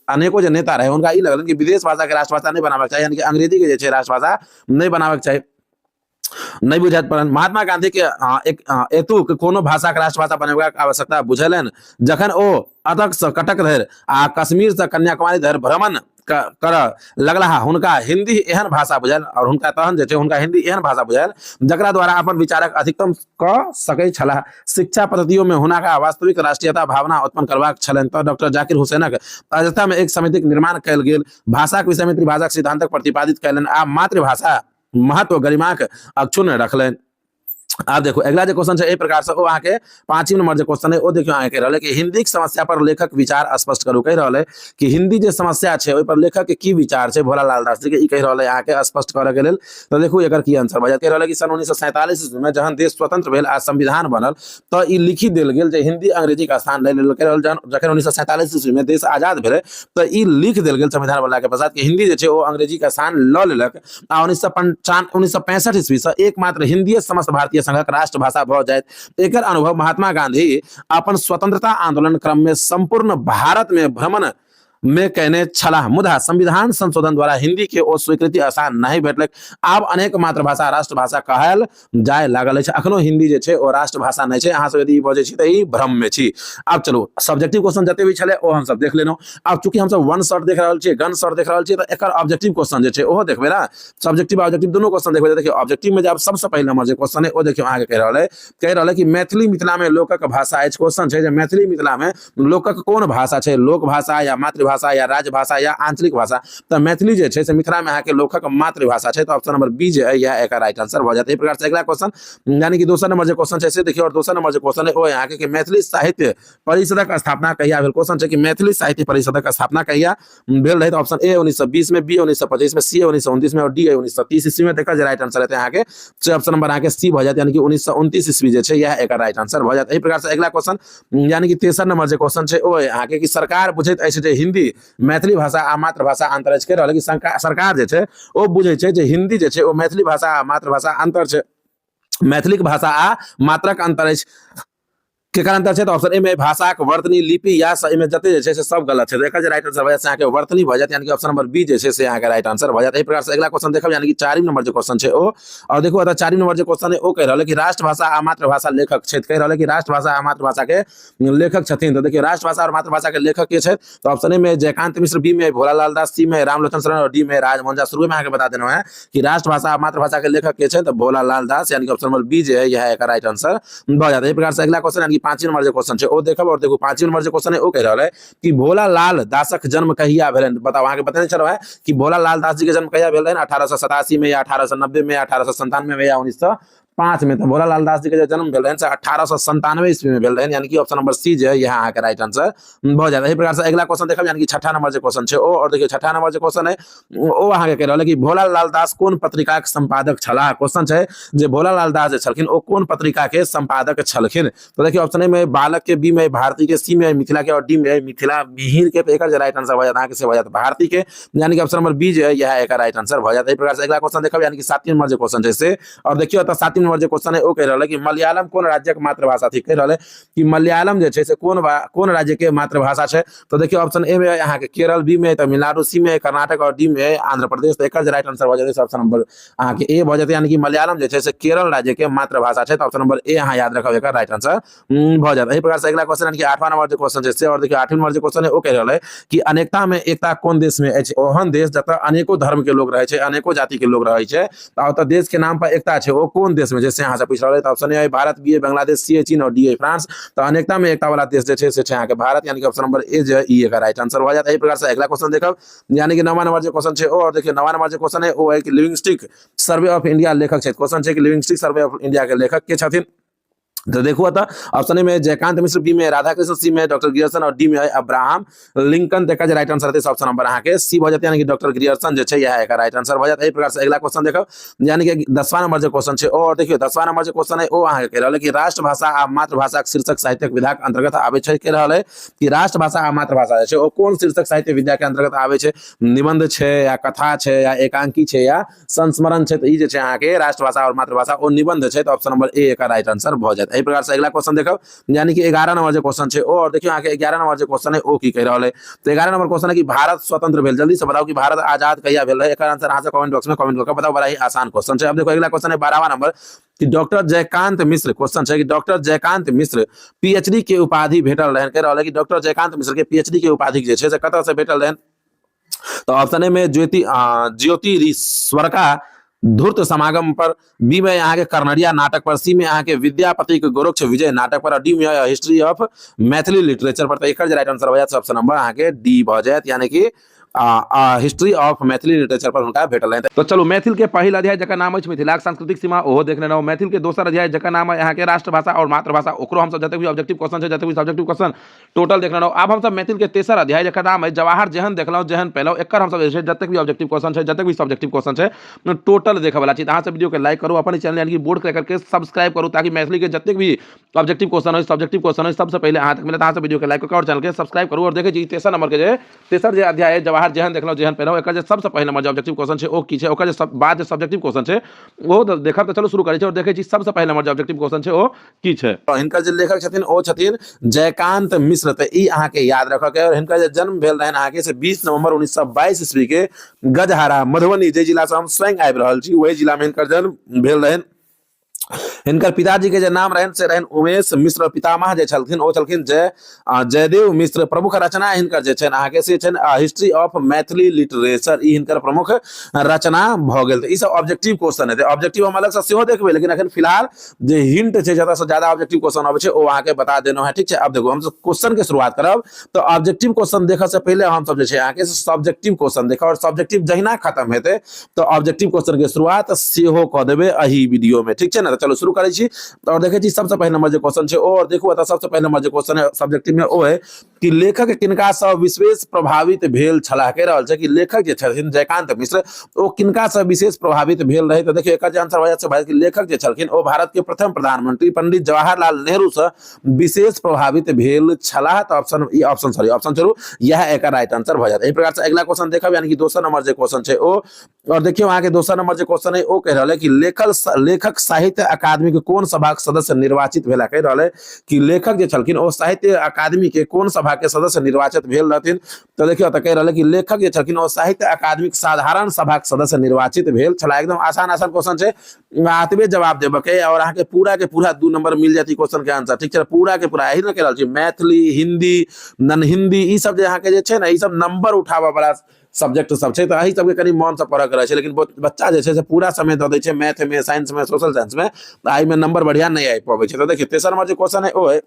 [SPEAKER 2] अनेकों जो नेता रहे उनका ई लगलन कि विदेश भाषा के राष्ट्रभाषा नहीं बनाबक चाहिए, यानी कि अंग्रेजी के जे छै राष्ट्रभाषा नहीं बनाबक चाहिए, नहीं बुझाइत पड़ल। महात्मा गांधी के एक एतुक कोनो भाषा के राष्ट्रभाषा बनेबाक आवश्यकता बुझलन जखन ओ अतक से कटक धरि आ कश्मीर से कन्याकुमारी धरि भ्रमण कर लगला। हुनका हिंदी एहन भाषा बुझल, और हुनका तहन जे छै हुनका हिंदी एहन भाषा बुझल जकरा द्वारा अपन विचारक अधिकतम क सकै छलाह। शिक्षा पद्धतियों में हुनका वास्तविक राष्ट्रीयता भावना उत्पन्न करबाक छलनि। तो डॉक्टर जाकिर हुसैनक अध्यक्षता में एक समिति के निर्माण कयल गेल, भाषा के विषय में त्रिभाषाक सिद्धांतक प्रतिपादित कयलनि आ मातृभाषा महत्व गरिमाक अक्षुण्ण रखलनि। आप देखो अगला जो क्वेश्चन है प्रकार से, वो आके के 5वें नंबर जो क्वेश्चन है वो देखियो आके कह रहल कि हिंदी की समस्या पर लेखक विचार स्पष्ट करू। कह रहल कि हिंदी जो समस्या है ओहि पर लेखक के की विचार है भोला लाल दास जी के, ई कह रहल यहाँ के स्पष्ट करे के लेल। तो देखो एकर की आंसर बजा। कह रहल कि सन 1947 ईस्वी में जहन देश स्वतंत्र भेल आ संविधान बनल तो ई लिखी देल गेल जे हिंदी अंग्रेजी का स्थान ले लेल। कह रहल जखन 1947 ईस्वी में देश आजाद भेल तो ई लिख देल गेल संविधान बनला के पश्चात कि हिंदी जे छै ओ अंग्रेजी का स्थान ल लेलक। आ 1965 ईस्वी से एकमात्र हिंदी समस्त भारतीय संघक राष्ट्रभाषा भ जायत। एकर अनुभव महात्मा गांधी अपन स्वतंत्रता आंदोलन क्रम में संपूर्ण भारत में भ्रमण में कहने छलाह, मुदा संविधान संशोधन द्वारा हिंदी के ओ स्वीकृति आसान नहीं भेटलक। आब अनेक मातृभाषा राष्ट्रभाषा कहल जाय लागल छै। अखनो हिंदी जे छै ओ राष्ट्रभाषा नहीं छै। अहाँ सब यदि बजै छी त ई भ्रम में छी। अब चलो सब्जेक्टिव क्वेश्चन जते भी छले ओ हम सब देख लेनो। अब चूंकि हम सब वन शॉट देख रहल छी, गन शॉट देख रहल छी, त एकर ऑब्जेक्टिव क्वेश्चन जे छै ओहो देखबे ना। सब्जेक्टिव ऑब्जेक्टिव दोनों क्वेश्चन देखबे। देखियो ऑब्जेक्टिव में जब सबसे पहले नंबर जे क्वेश्चन है ओ देखियो आगे कह रहल है कि मैथिली मिथिला में लोकक भाषा अछि। क्वेश्चन छै जे मैथिली मिथिला में लोकक कोन भाषा छै, लोक भाषा या मातृभाषा या राजभाषा या आंचलिक भाषा। तो मैथिली जे छै से मिथिला में अहाँ के लोकक मातृभाषा छै। तो ऑप्शन नंबर बी जे है यह एक राइट आंसर भ जात। इस प्रकार से अगला क्वेश्चन यानी कि दूसरा नंबर जो क्वेश्चन छै से देखियो, और दूसरा नंबर जो क्वेश्चन है वो यहाँ के कि मैथिली साहित्य परिषदक स्थापना कहिया भेल। क्वेश्चन छै कि मैथिली साहित्य परिषदक स्थापना कहिया भेल रहे। तो ऑप्शन ए 1920 में, बी 1925 में, सी 1929 में और डी 1930 ईस्वी में। देखा जाए राइट आंसर रहते हैं यहाँ के ऑप्शन नंबर यहाँ के सी भ जात, यानी कि 1929 ईस्वी जे छै यह एक राइट आंसर भ जात। इस प्रकार से अगला क्वेश्चन यानी कि तेसर नंबर जो क्वेश्चन छै वो यहाँ के कि सरकार बुझैत अछि जे हिंदी मैथिली भाषा आ मातृभाषा अंतर अछि। कह रहल कि सरकार जे छै ओ बुझै छै जे हिंदी जे छै ओ मैथिली भाषा आ मातृभाषा अंतर छै, मैथिली भाषा आ मात्रक अंतर अछि। केकर अंतर छै? तो ऑप्शन ए में भाषा के वर्तनी लिपि या इमे जते जे छै से सब गलत छै। एकर जे राइट आंसर भ जात से यहाँ के वर्तनी भ जात, यानी कि ऑप्शन नंबर बी जे छै से यहाँ के राइट आंसर भ जात। एहि प्रकार से अगला क्वेश्चन देखब यानी कि 4वां नंबर जो क्वेश्चन छै ओ, और देखो अतः 4वां नंबर जो क्वेश्चन है ओ कह रहल कि राष्ट्रभाषा आ मातृभाषा लेखक छै। कह रहल कि राष्ट्रभाषा आ मातृभाषा के लेखक छथिन। तो देखिए राष्ट्रभाषा और मातृभाषा के लेखक के छै। तो ऑप्शन ए में जयकांत मिश्र, बी में भोला लाल दास, सी में रामलोचन शरण और डी में राजमोहन झा। शुरू में आगे बता देना है कि राष्ट्रभाषा और मातृभाषा के लेखक के छै तो भोला लाल दास, यानी कि ऑप्शन नंबर बी जो है यह एक राइट आंसर भ जाता है। इस प्रकार से अगला क्वेश्चन यानी कि 5वां नंबर जो क्वेश्चन ओ देखब, और देखो 5वां नंबर जो क्वेश्चन है वो कह रहा है कि भोला लाल दासक जन्म कहिया भेल। बताओ आगे बताने चलो है कि भोला लाल दास जी के जन्म कहिया भेल रहे, 1887 में या 1890 में, 1897 में या 1930 1905 में। तो भोलालाल दास जी के जो जन्म भेल रहन से 1897 ईस्वी में भेल रहन, यानी कि ऑप्शन नंबर सी जो है यहाँ के राइट आंसर बहुत ज्यादा। इसी प्रकार से अगला क्वेश्चन देखब, यानी कि छठा नंबर जो क्वेश्चन है ओ, और देखिए छठा नंबर जो क्वेश्चन है ओ अहाँ के कह रहल है कि भोलालाल दास कोन पत्रिका के संपादक छला। क्वेश्चन है जे भोलालाल दास जे छलखिन ओ कोन पत्रिका के संपादक छलखिन। तो देखिए ऑप्शन ए में बालक के, बी में भारती के, सी में मिथिला के और डी में मिथिला मिहिर के। तो एक राइट आंसर हो जाता है, से हो जाता भारती के, यानी कि ऑप्शन नंबर बी जो है यह एक राइट आंसर हो जाता है। इस प्रकार से अगला क्वेश्चन देखब, यानी कि 7 नंबर जो क्वेश्चन है से, और देखिए तो 7 नंबर जो क्वेश्चन है ओ कह रहल है कि मलयालम कोन राज्य के मातृभाषा थी। कह रहल है कि मलयालम जे छै से कोन राज्य के मातृभाषा है। तो देखिए ऑप्शन ए में यहाँ के केरल, बी में तमिलनाडु, सी में कर्नाटक और डी में आंध्र प्रदेश। तो एक राइट आंसर हो जाता है ऑप्शन नंबर अहाँ के ए हो जाता है, यानी कि मलयालम जे छै से केरल राज्य के मातृभाषा है। तो ऑप्शन नंबर ए यहाँ याद रखब, एक राइट आंसर हो जाता है। इस प्रकार से अगला क्वेश्चन यानी कि 8वां नंबर जो क्वेश्चन है, और देखिए 8वां नंबर जो क्वेश्चन है वो कह रहल है कि अनेकता में एकता कोन देश में अछि। ओहन देश जतऽ अनेको धर्म के लोग रहे छै, अनेको जाति के लोग रहे छै, तो देश के नाम पर एकता है वो कोन देश में, जैसे यहाँ से पूछ रहा है। तो option A Bharat, B Bangladesh, C चीन और डी फ्रांस। तो अनेकता में एकता वाला देश जो है यहाँ के भारत, यानी कि ऑप्शन नंबर ए जो है ई का राइट आंसर हो जाता है। इस प्रकार से अगला क्वेश्चन देखब, यानी कि 9वां नंबर जो क्वेश्चन है, और देखिए 9वां नंबर जो क्वेश्चन है वो है कि लिविंगस्टिक सर्वे ऑफ इंडिया लेखक है। क्वेश्चन है कि लिविंगस्टिक सर्वे ऑफ इंडिया के लेखक के छथिन। तो देखो था ऑप्शन ए में जयकांत मिश्र, बी में राधाकृष्ण, सी में डॉक्टर ग्रियर्सन और डी में अब्राहम लिंकन। देखा जाए राइट आंसर रहते ऑप्शन नंबर यहाँ के सी हो जाते हैं, यानी कि डॉक्टर ग्रियर्सन जो है यह राइट आंसर हो जाता है। इस प्रकार से अगला क्वेश्चन देखो, यानी कि 10वां नंबर जो क्वेश्चन है, और देखिए 10वां नंबर जो क्वेश्चन है वो अहाँ के कह रहा है कि राष्ट्रभाषा आ मातृभाषा शीर्षक साहित्यिक विधा के अंतर्गत आवे छै। कह रहा है कि राष्ट्रभाषा आ मातृभाषा है वो कौन शीर्षक साहित्य विद्या के अंतर्गत आवे छै, निबंध है या कथा है या एकांकी है या संस्मरण है। तो ये जो है के राष्ट्रभाषा और मातृभाषा वो निबंध है। तो ऑप्शन नंबर ए का राइट आंसर हो जाता है। इस प्रकार से अगला क्वेश्चन देखो, यानी कि 11 नंबर जो क्वेश्चन है, और देखियो यहाँ के 11 नंबर जो क्वेश्चन है वो की कह रहा है। तो 11 नंबर क्वेश्चन है कि भारत स्वतंत्र भेल, जल्दी से बताओ कि भारत आजाद कहिया भेल है। एक आंसर यहाँ से कमेंट बॉक्स में कमेंट करके बताओ, बड़ा ही आसान क्वेश्चन है। अब देखो अगला क्वेश्चन है 12वां नंबर कि डॉक्टर जयकांत मिश्र, क्वेश्चन है कि डॉक्टर जयकांत मिश्र पीएचडी के उपाधि भेटल रहन। कह रहा है कि डॉक्टर जयकांत मिश्र के पीएचडी के उपाधि जे छै से कतऽ से भेटल रहन। तो ऑप्शन ए में ज्योतिरीश्वर धूर्त समागम पर, बी में यहाँ के कर्नड़िया नाटक पर, सी में यहाँ के विद्यापति के गोरक्ष विजय नाटक पर, और डी में हिस्ट्री ऑफ मैथिली लिटरेचर पर। तो एक राइट आंसर हो जाता ऑप्शन नंबर यहाँ के डी हो जाए, यानी कि हिस्ट्री ऑफ मैथिली लिटरेचर पर उनका भेटल है।
[SPEAKER 1] तो चलो मैथिल के पहिल अध्याय जकर नाम है मिथिलाक सांस्कृतिक सीमा ओहो देख लेना। मैथिल के दोसर अध्याय जकर नाम है यहाँ के राष्ट्रभाषा और मातृभाषा, ओकरो हम सब जते भी ऑब्जेक्टिव क्वेश्चन है, जते भी सब्जेक्टिव क्वेश्चन टोटल देख लेना। अब हम सब मैथिल के तेसर अध्याय जकर नाम है जवाहर जेहन देखलो जेहन पहलो, एकर हम सब जते भी ऑब्जेक्टिव क्वेश्चन है, जते भी सब्जेक्टिव क्वेश्चन है टोटल देखे वाला चीज। अहाँ सब वीडियो के लाइक करो, अपन चैनल यानी कि बोर्ड क्रैकर के सब्सक्राइब करो, ताकि मैथिली के जते भी ऑब्जेक्टिव क्वेश्चन है, सब्जेक्टिव क्वेश्चन है, सबसे पहले अहाँ तक मिले। अहाँ सब वीडियो के लाइक करो और चैनल के सब्सक्राइब करो। और देखिए जी तेसर नंबर के तेसर जो अध्याय है जवाहर जेहन देखलो जेहन पहलो, एकर सबसे पहले नंबर ऑब्जेक्टिव क्वेश्चन है ओ की छै, ओकर बाद सब्जेक्टिव क्वेश्चन है वो देखब। तो चलो शुरू करै छै और देखै छी सबसे पहले नंबर ऑब्जेक्टिव क्वेश्चन है ओ की छै।
[SPEAKER 2] हिनकर जे लेखक छथिन ओ छथिन जयकांत मिश्र। तो ई अहाँ के याद रखऽ के, और हिनकर जे जन्म भेल रहन अहाँ के से 20 नवंबर 1922 ईस्वी के गजहारा मधुबनी, जे जिला से हम स्वयं आबि रहल छी वही जिला में हिनकर जन्म भेल रहन। हिनकर पिताजी के जे नाम रहन से रहन उमेश मिश्र, पितामह जे छलखिन ओ छलखिन जयदेव मिश्र। प्रमुख रचना हिनकर जे छन अहाँ के से छन हिस्ट्री ऑफ मैथिली लिटरेचर, ई हिनकर प्रमुख रचना भ गेल। तो ई सब ऑब्जेक्टिव क्वेश्चन है, ऑब्जेक्टिव हम अलग से सेहो देखबै, लेकिन अखन फिलहाल जे हिंट छै ज्यादा से ज्यादा ऑब्जेक्टिव क्वेश्चन आबै छै ओ अहाँ के बता देनो है, ठीक छै। अब देखो हम सब क्वेश्चन के शुरुआत करब। तो ऑब्जेक्टिव क्वेश्चन देखै से पहले हम सब जे छै अहाँ के सब्जेक्टिव क्वेश्चन देखब, और सब्जेक्टिव जहिना खत्म हेतै तो ऑब्जेक्टिव क्वेश्चन के शुरुआत सेहो क देबै एही वीडियो में, ठीक छै ना। चलो शुरू करै छी और देखै छी सबसे पहले नंबर जे क्वेश्चन छै, और देखू त सबसे पहले नंबर जे क्वेश्चन है सब्जेक्टिव में ओ है कि लेखक किनका से विशेष प्रभावित भेल छलाह। कह रहल छै कि लेखक जे छथिन जयकांत मिश्र ओ किनका से विशेष प्रभावित भेल रहे। तो देखियो एकर जे आंसर हो जाय छै भाई कि लेखक जे छलखिन ओ भारत के प्रथम प्रधानमंत्री पंडित जवाहरलाल नेहरू से विशेष प्रभावित भेल छलाह। तो ऑप्शन शुरू यह एक राइट आंसर हो जाता है। इस प्रकार से अगला क्वेश्चन देखब, यानी कि दोसर नंबर जे क्वेश्चन छै ओ, और देखियो वहां के दोसर नंबर जे क्वेश्चन है ओ कह रहल है कि लेखक साहित्य अकादमी के कोन सभा के सदस्य निर्वाचित भेला। कह रहल है कि लेखक जे छलखिन ओ साहित्य अकादमी के कोन सभा के सदस्य निर्वाचित भेल रहथिन। तो देखियो त कह रहल है कि लेखक जे छलखिन ओ साहित्य अकादमी के साधारण सभा के सदस्य निर्वाचित भेल छला। एकदम आसान क्वेश्चन छै, आतबे जवाब देबे के और अहाँ के पूरा 2 नंबर मिल जाती क्वेश्चन के आंसर, ठीक छै। पूरा के पूरा यही न कह रहल छी, मैथिली, हिंदी, नन हिंदी ई सब जे अहाँ के जे छै ना ई सब नंबर उठाबे वाला सब्जेक्ट सब छै। तो यही सबके कनी मन से पढ़ के रहे छै, लेकिन बच्चा जे छै से पूरा समय दे दै छै मैथ में, साइंस में, सोशल साइंस में, आई में नंबर बढ़िया नहीं आबि पाबै छै। तो देखिए तेसर नंबर जो क्वेश्चन है ओ है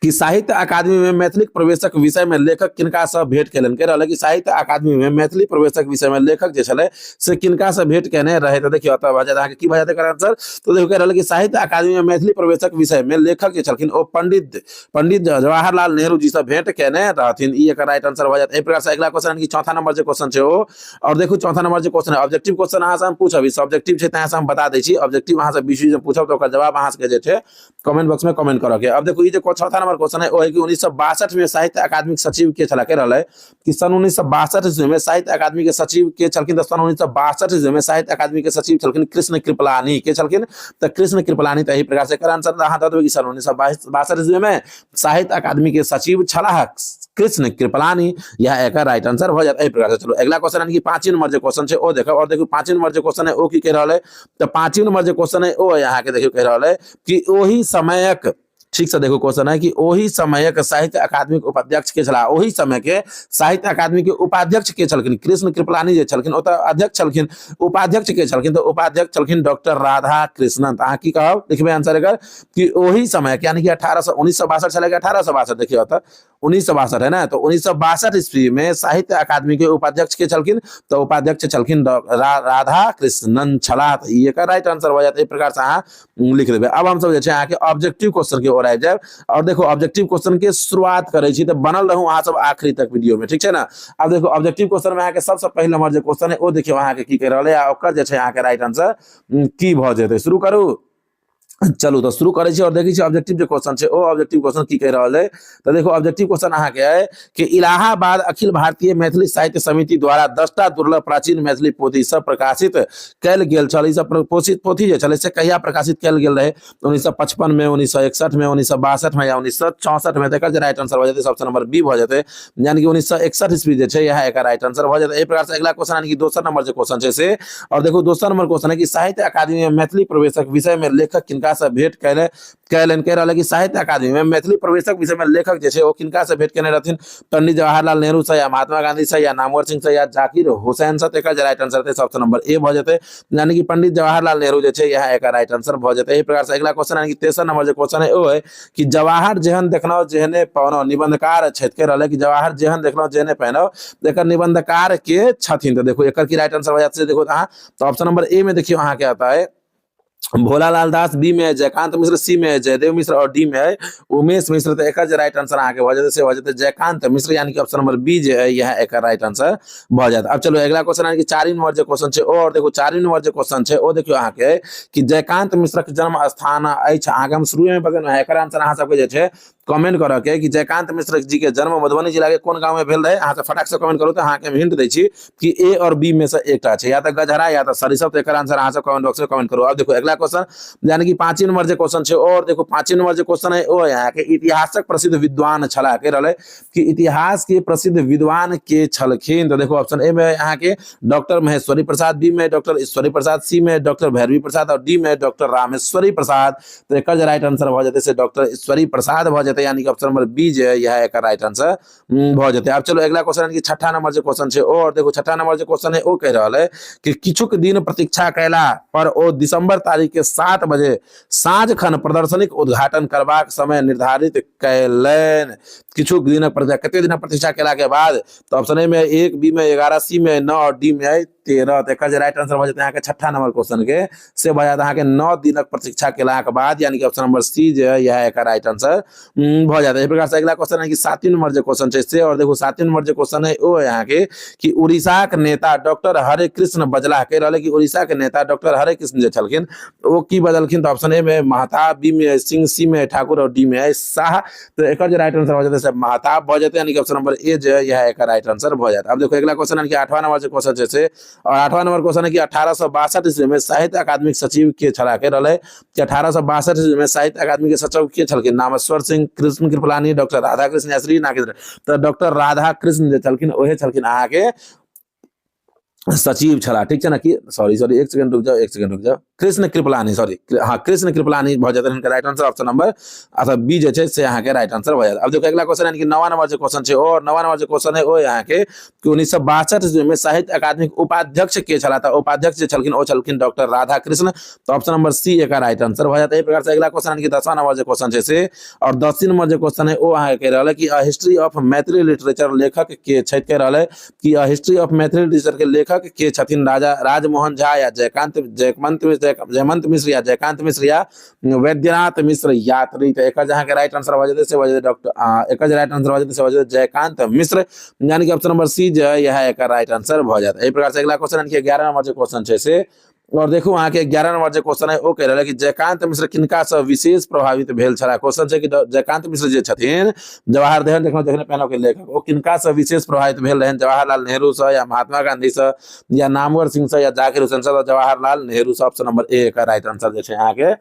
[SPEAKER 2] कि साहित्य अकादमी में मैथिली प्रवेशक विषय में लेखक किनका से भेंट केलन कह रहा कि साहित्य अकादमी में मैथिली प्रवेशक विषय में लेखक जे छले से किनका से भेंट केने रहे। तो देखियो त भऽ जात अहाँ के की भऽ जात एकर आंसर। तो देखियो कह रहा कि साहित्य अकादमी में मैथिली प्रवेशक विषय में लेखक जे छलखिन ओ पंडित जवाहरलाल नेहरू जी से भेंट केने रहथिन। ई एकर राइट आंसर भऽ जात। एहि प्रकार से अगला क्वेश्चन कि चौथा नंबर जे क्वेश्चन छै ओ, और देखू चौथा नंबर जे क्वेश्चन है ऑब्जेक्टिव क्वेश्चन अहाँ से हम पूछब। ई सब्जेक्टिव छै तैं से हम बता दै छी। ऑब्जेक्टिव अहाँ से 20 जे पूछब तो ओकर जवाब अहाँ के जे छै कमेंट बॉक्स में कमेंट करऽ के। अब देखो ई जे चौथा नंबर क्वेश्चन है ओ है कि 1962 में साहित्य अकादमी के सचिव के छला के रहले कि सन 1962 ईस्वी में साहित्य अकादमी के सचिव के छलखिन। तो सन 1962 ईस्वी में साहित्य अकादमी के सचिव छलखिन कृष्ण कृपलानी के छलखिन। तो कृष्ण कृपलानी तो यही प्रकार से एकर आंसर अहाँ दऽ देबै कि सन 1962 ईस्वी में साहित्य अकादमी के सचिव छलाह कृष्ण कृपलानी। यह एक राइट आंसर हो जाता है। प्रकार से चलो अगला क्वेश्चन यानी कि 5 नंबर जो क्वेश्चन है ओ देखो। और देखो 5 नंबर जो क्वेश्चन है ओ की कह रहा है। तो 5 नंबर जो क्वेश्चन है ओ यहाँ के देखियो कह रहा है कि ओही समयक, ठीक से देखो क्वेश्चन है कि ओही समयक साहित्य अकादमी के उपाध्यक्ष के छला। ओही समय के साहित्य अकादमी के उपाध्यक्ष के छलखिन कृष्ण कृपलानी जे छलखिन। ओतऽ अध्यक्ष छलखिन, उपाध्यक्ष के छलखिन। तो उपाध्यक्ष छलखिन डॉक्टर राधा कृष्णन। अहाँ की कहब लिखबे आंसर एकर कि ओही समय यानी कि 1962 छलै कि 1862 देखिए होता 1962 है ना। तो 1962 ईस्वी में साहित्य अकादमी के उपाध्यक्ष के छलखिन। तो उपाध्यक्ष छलखिन राधा कृष्णन छला। तो ई एकर राइट आंसर हो जाता है। प्रकार से अहाँ लिख देबै। अब हम सब जे छै अहाँ के ऑब्जेक्टिव क्वेश्चन के ओर आबि जायब। और देखो ऑब्जेक्टिव क्वेश्चन के शुरुआत करै छी तो बनल रहू अहाँ सब आखिरी तक वीडियो में, ठीक है ना। अब देखो ऑब्जेक्टिव क्वेश्चन में अहाँ के सबसे पहले नंबर जो क्वेश्चन है ओ देखियो अहाँ के की कह रहल है ओकर जे छै अहाँ के राइट आंसर की भ जेतै। शुरू करू। चलू तो शुरू करे छी और देखी छी ऑब्जेक्टिव जो क्वेश्चन है ओ ऑब्जेक्टिव क्वेश्चन की कह रहा है। तो देखो ऑब्जेक्टिव क्वेश्चन अहाँ के है कि इलाहाबाद अखिल भारतीय मैथिली साहित्य समिति द्वारा 10टा दुर्लभ प्राचीन मैथिली पोथी सब प्रकाशित कैल गेल छल। ई सब प्रकाशित पोथी जे छले से कहिया प्रकाशित कैल गेल रहे। 1955 में, 1961 में, 1962 में या 1964 में। तकर राइट आंसर हो जाते ऑप्शन नंबर बी भ जाते यानी कि 1961 ईस्वी जे छै यह एक राइट आंसर हो जाते। एहि प्रकार से अगला क्वेश्चन यानी कि दोसर नंबर जो क्वेश्चन है से। और देखो दोसर नंबर क्वेश्चन है कि साहित्य अकादमी में मैथिली प्रवेशक विषय में लेखक किनका से भेंट कैलन कह रहा है कि साहित्य अकादमी में मैथिली प्रवेशक विषय में लेखक जैसे वो किनका से भेंट केने रहथिन। पंडित जवाहरलाल नेहरू से या महात्मा गांधी से या नामवर सिंह से या जाकिर हुसैन से। एकर राइट आंसर थे ऑप्शन नंबर ए भ जाते यानी कि पंडित जवाहरलाल नेहरू जे छै यह एक राइट आंसर भ जाते। एही प्रकार से अगला क्वेश्चन यानी कि तेसर नंबर जो क्वेश्चन है वो है कि जवाहर जेहन देखनो जेहने पहनो निबंधकार छथि कह रहा है कि जवाहर जेहन देखनो जेहने पहनो एकर निबंधकार के छथिन। तो देखो एकर की राइट आंसर हो जाते है। देखो तो ऑप्शन नंबर ए में देखियो अहाँ क्या आता है भोलालाल दास, बी में है जयकांत मिश्र, सी में है जयदेव मिश्र और डी में है उमेश मिश्र। तो एक राइट आंसर आगे वजह से हो जाते जयकांत मिश्र यानी कि ऑप्शन नंबर बी जो है यह एक राइट आंसर भ जाता। अब चलो अगला क्वेश्चन यानी कि 4 नंबर जो क्वेश्चन है और देखो 4 नंबर जो क्वेश्चन है वो देखियो अहाँ के कि जयकांत मिश्र के जन्म स्थान अछि। अहाँ के हम शुरू में बगल में एकर आंसर अहाँ सबके जे छै कमेंट करऽ के कि जयकांत मिश्र जी के जन्म मधुबनी जिला के कोन गांव में भेल रहे। अहाँ से फटाक से कमेंट करू तो अहाँ के हम हिंट दै छी कि ए और बी में से एकटा छै या तो गजहरा या तो सरिसव। तो एकर आंसर अहाँ सब कमेंट बॉक्स में कमेंट करू। अब देखो अगला क्वेश्चन यानी कि 5 नंबर जो क्वेश्चन है और देखो 5 नंबर जो क्वेश्चन है वो यहाँ के इतिहासक प्रसिद्ध विद्वान छला कह रहा है कि इतिहास के प्रसिद्ध विद्वान के छलखिन। तो देखो ऑप्शन ए में यहाँ के डॉक्टर महेश्वरी प्रसाद, बी में डॉक्टर ईश्वरी प्रसाद, सी में डॉक्टर भैरवी प्रसाद और डी में डॉक्टर रामेश्वरी प्रसाद। तो एक राइट आंसर हो जाते से डॉक्टर ईश्वरी प्रसाद हो जाते यानी कि ऑप्शन नंबर बी जो है यह एक राइट आंसर हो जाते। अब चलो अगला क्वेश्चन यानी कि 6ठा नंबर जो क्वेश्चन है और देखो 6ठा नंबर जो क्वेश्चन है वो कह रहा है कि किछुक दिन प्रतीक्षा कैला पर ओ दिसंबर तारीख के 7 बजे साँझ खन प्रदर्शनीक उद्घाटन करबाक समय निर्धारित कैलन। किछु दिनक प्रतीक्षा कते दिनक प्रतीक्षा केला के बाद। तो ऑप्शन ए में 1, बी में 11, सी में 9 और डी में 13। तो एक राइट आंसर हो जाता है 6ठा नंबर क्वेश्चन के से हो जाता है 9 दिनक प्रतीक्षा केला के बाद यानी कि ऑप्शन नंबर सी जो है यह एक राइट आंसर हो जाता है। इस प्रकार से अगला क्वेश्चन है कि 7 नंबर जो क्वेश्चन है से। और देखो 7 नंबर जो क्वेश्चन है वो यहाँ के कि उड़ीसा के नेता डॉक्टर हरे कृष्ण बजला कह रहा है कि उड़ीसा के नेता डॉक्टर हरे कृष्ण जो छलखिन वो की बदलखिन। तो ऑप्शन ए में महताब, बी में सिंह, सी में ठाकुर और डी में है शाह। तो एक राइट आंसर हो जाता है महताब हो जाते यानी कि ऑप्शन नंबर ए जो है यह एक राइट आंसर हो जाता है। अब देखो अगला क्वेश्चन है कि 8वां नंबर जो क्वेश्चन है और 8वां नंबर क्वेश्चन है कि 1862 ईस्वी में साहित्य अकादमी सचिव के छला कह रहा है कि 1862 ईस्वी में साहित्य अकादमी के सचिव के छलखिन नामेश्वर सिंह, कृष्ण कृपलानी, डॉक्टर राधा कृष्ण या श्री नागेंद्र। तो डॉक्टर राधा कृष्ण जो छलखिन ओहे छलखिन अहाँ के सचिव छला, ठीक है ना कि सॉरी एक सेकंड रुक जाओ कृष्ण कृपलानी, सॉरी हाँ कृष्ण कृपलानी भ जेतै हिनकर राइट आंसर ऑप्शन नंबर अथवा बी जे छै से अहाँ के राइट आंसर भ जायत। अब देखो अगला क्वेश्चन यानी कि 9वां नंबर जे क्वेश्चन छै और 9वां नंबर जे क्वेश्चन है ओ अहाँ के 1962 ईस्वी में साहित्य अकादमी के उपाध्यक्ष के छला त उपाध्यक्ष जे छलखिन ओ छलखिन डॉक्टर राधा कृष्ण। तो ऑप्शन नंबर सी एकर राइट आंसर भ जायत। एहि प्रकार से अगला क्वेश्चन यानी कि 10वां नंबर जे क्वेश्चन छै से और 10वीं नंबर जे क्वेश्चन है ओ अहाँ के रहल है कि a history of Maithili literature लेखक के छै के रहल है कि a history of Maithili literature के लेखक के छथिन राजा राजमोहन झा या जयमंत मिश्र या जयकांत मिश्र या वैद्यनाथ मिश्र यात्री। तो एकर जहाँ के राइट आंसर भ जेतै से भ जेतै डॉक्टर एकर जे राइट आंसर भ जेतै से भ जेतै जयकांत मिश्र, यानी कि ऑप्शन नंबर सी जो है यह एकर राइट आंसर भ जायत। एहि प्रकार से अगला क्वेश्चन यानी कि 11 नंबर जे क्वेश्चन छै से और देखू अहाँ के 11 नंबर जे क्वेश्चन है ओ कह रहल है कि जयकांत मिश्र किनका से विशेष प्रभावित भेल छला। क्वेश्चन छै कि जयकांत मिश्र जे छथिन जवाहर देहन देखने पहले के लेखक ओ किनका से विशेष प्रभावित भेल रहन, जवाहरलाल नेहरू से या महात्मा गांधी से या नामवर सिंह से या जाकिर हुसैन से। जवाहरलाल नेहरू से ऑप्शन नंबर ए का राइट आंसर जे छै अहाँ के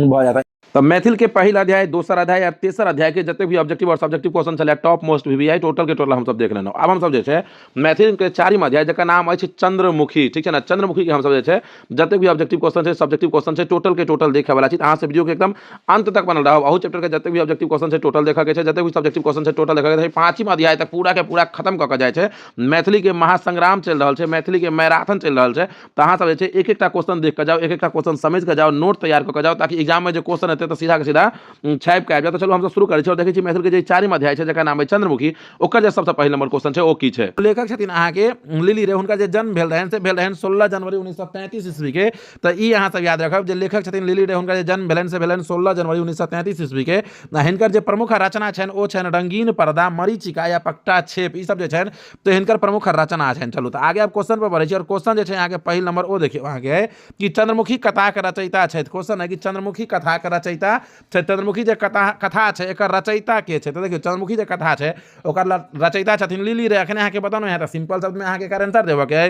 [SPEAKER 2] भ जाता है।
[SPEAKER 1] तो मैथिल के पहिल अध्याय, दोसर अध्याय और तेसर अध्याय के जते भी ऑब्जेक्टिव और सब्जेक्टिव क्वेश्चन चले टॉप मोस्ट वीवीआई टोटल के टोटल हम सब देख लेना। अब हम सब जे छै मैथिल के 4वीं अध्याय जकर नाम अछि चंद्रमुखी, ठीक है ना। चंद्रमुखी के हम सब जे छै जते भी ऑब्जेक्टिव क्वेश्चन छै सब्जेक्टिव क्वेश्चन छै टोटल के टोटल देखे वाला छी। अहाँ से वीडियो के एकदम अंत तक बनल रहब। अहू चैप्टर के जते भी ऑब्जेक्टिव क्वेश्चन छै टोटल देखा के छै, जते भी सब्जेक्टिव क्वेश्चन छै टोटल देखा के छै। 5वीं अध्याय तक पूरा के पूरा खत्म क के जाय छै। मैथिली के महासंग्राम चल रहल छै, मैथिली के मैराथन चल रहल छै। तो अहाँ सब जे छै एक एकटा क्वेश्चन देख के जाओ, एक एकटा क्वेश्चन समझ के जाओ, नोट तैयार क के जाओ, ताकि एग्जाम में जो क्वेश्चन हेतै तो सीधा के सीधा छाप के आबि जाए। तो चलो हम सब शुरू करै छी और देखै छी मैथिल के जे 4वीं अध्याय छै जकर नाम है चंद्रमुखी, ओकर जे सबसे पहिल नंबर क्वेश्चन छै ओ की छै। लेखक छथिन अहाँ के लिली रे, हुनका जे जन्म भेल रहन से भेल रहन 16 जनवरी 1933 ईस्वी के। तो ई अहाँ सब याद रखब जे लेखक छथिन लिली रे, हुनका जे जन्म भेलन से भेलन 16 जनवरी 1933 ईस्वी के। हिनकर जे प्रमुख रचना छन ओ छन रंगीन पर्दा, मरीचिका या पट्टा छेप, ई सब जे छन तो हिनकर प्रमुख रचना छन। चलू तो आगे अब क्वेश्चन पर बढ़ै छी और क्वेश्चन जे छै अहाँ के पहिल नंबर ओ देखियो अहाँ के कि चंद्रमुखी कथा के रचयिता छै। क्वेश्चन है कि चंद्रमुखी कथा के रचयिता छै, चंद्रमुखी जे कथा छै एकर रचयिता के छै। तो देखियो चंद्रमुखी जे कथा छै ओकर रचयिता छथिन लिली रे। अखने अहाँ के बतानो है तो सिंपल शब्द में अहाँ के एकर आंसर देबो के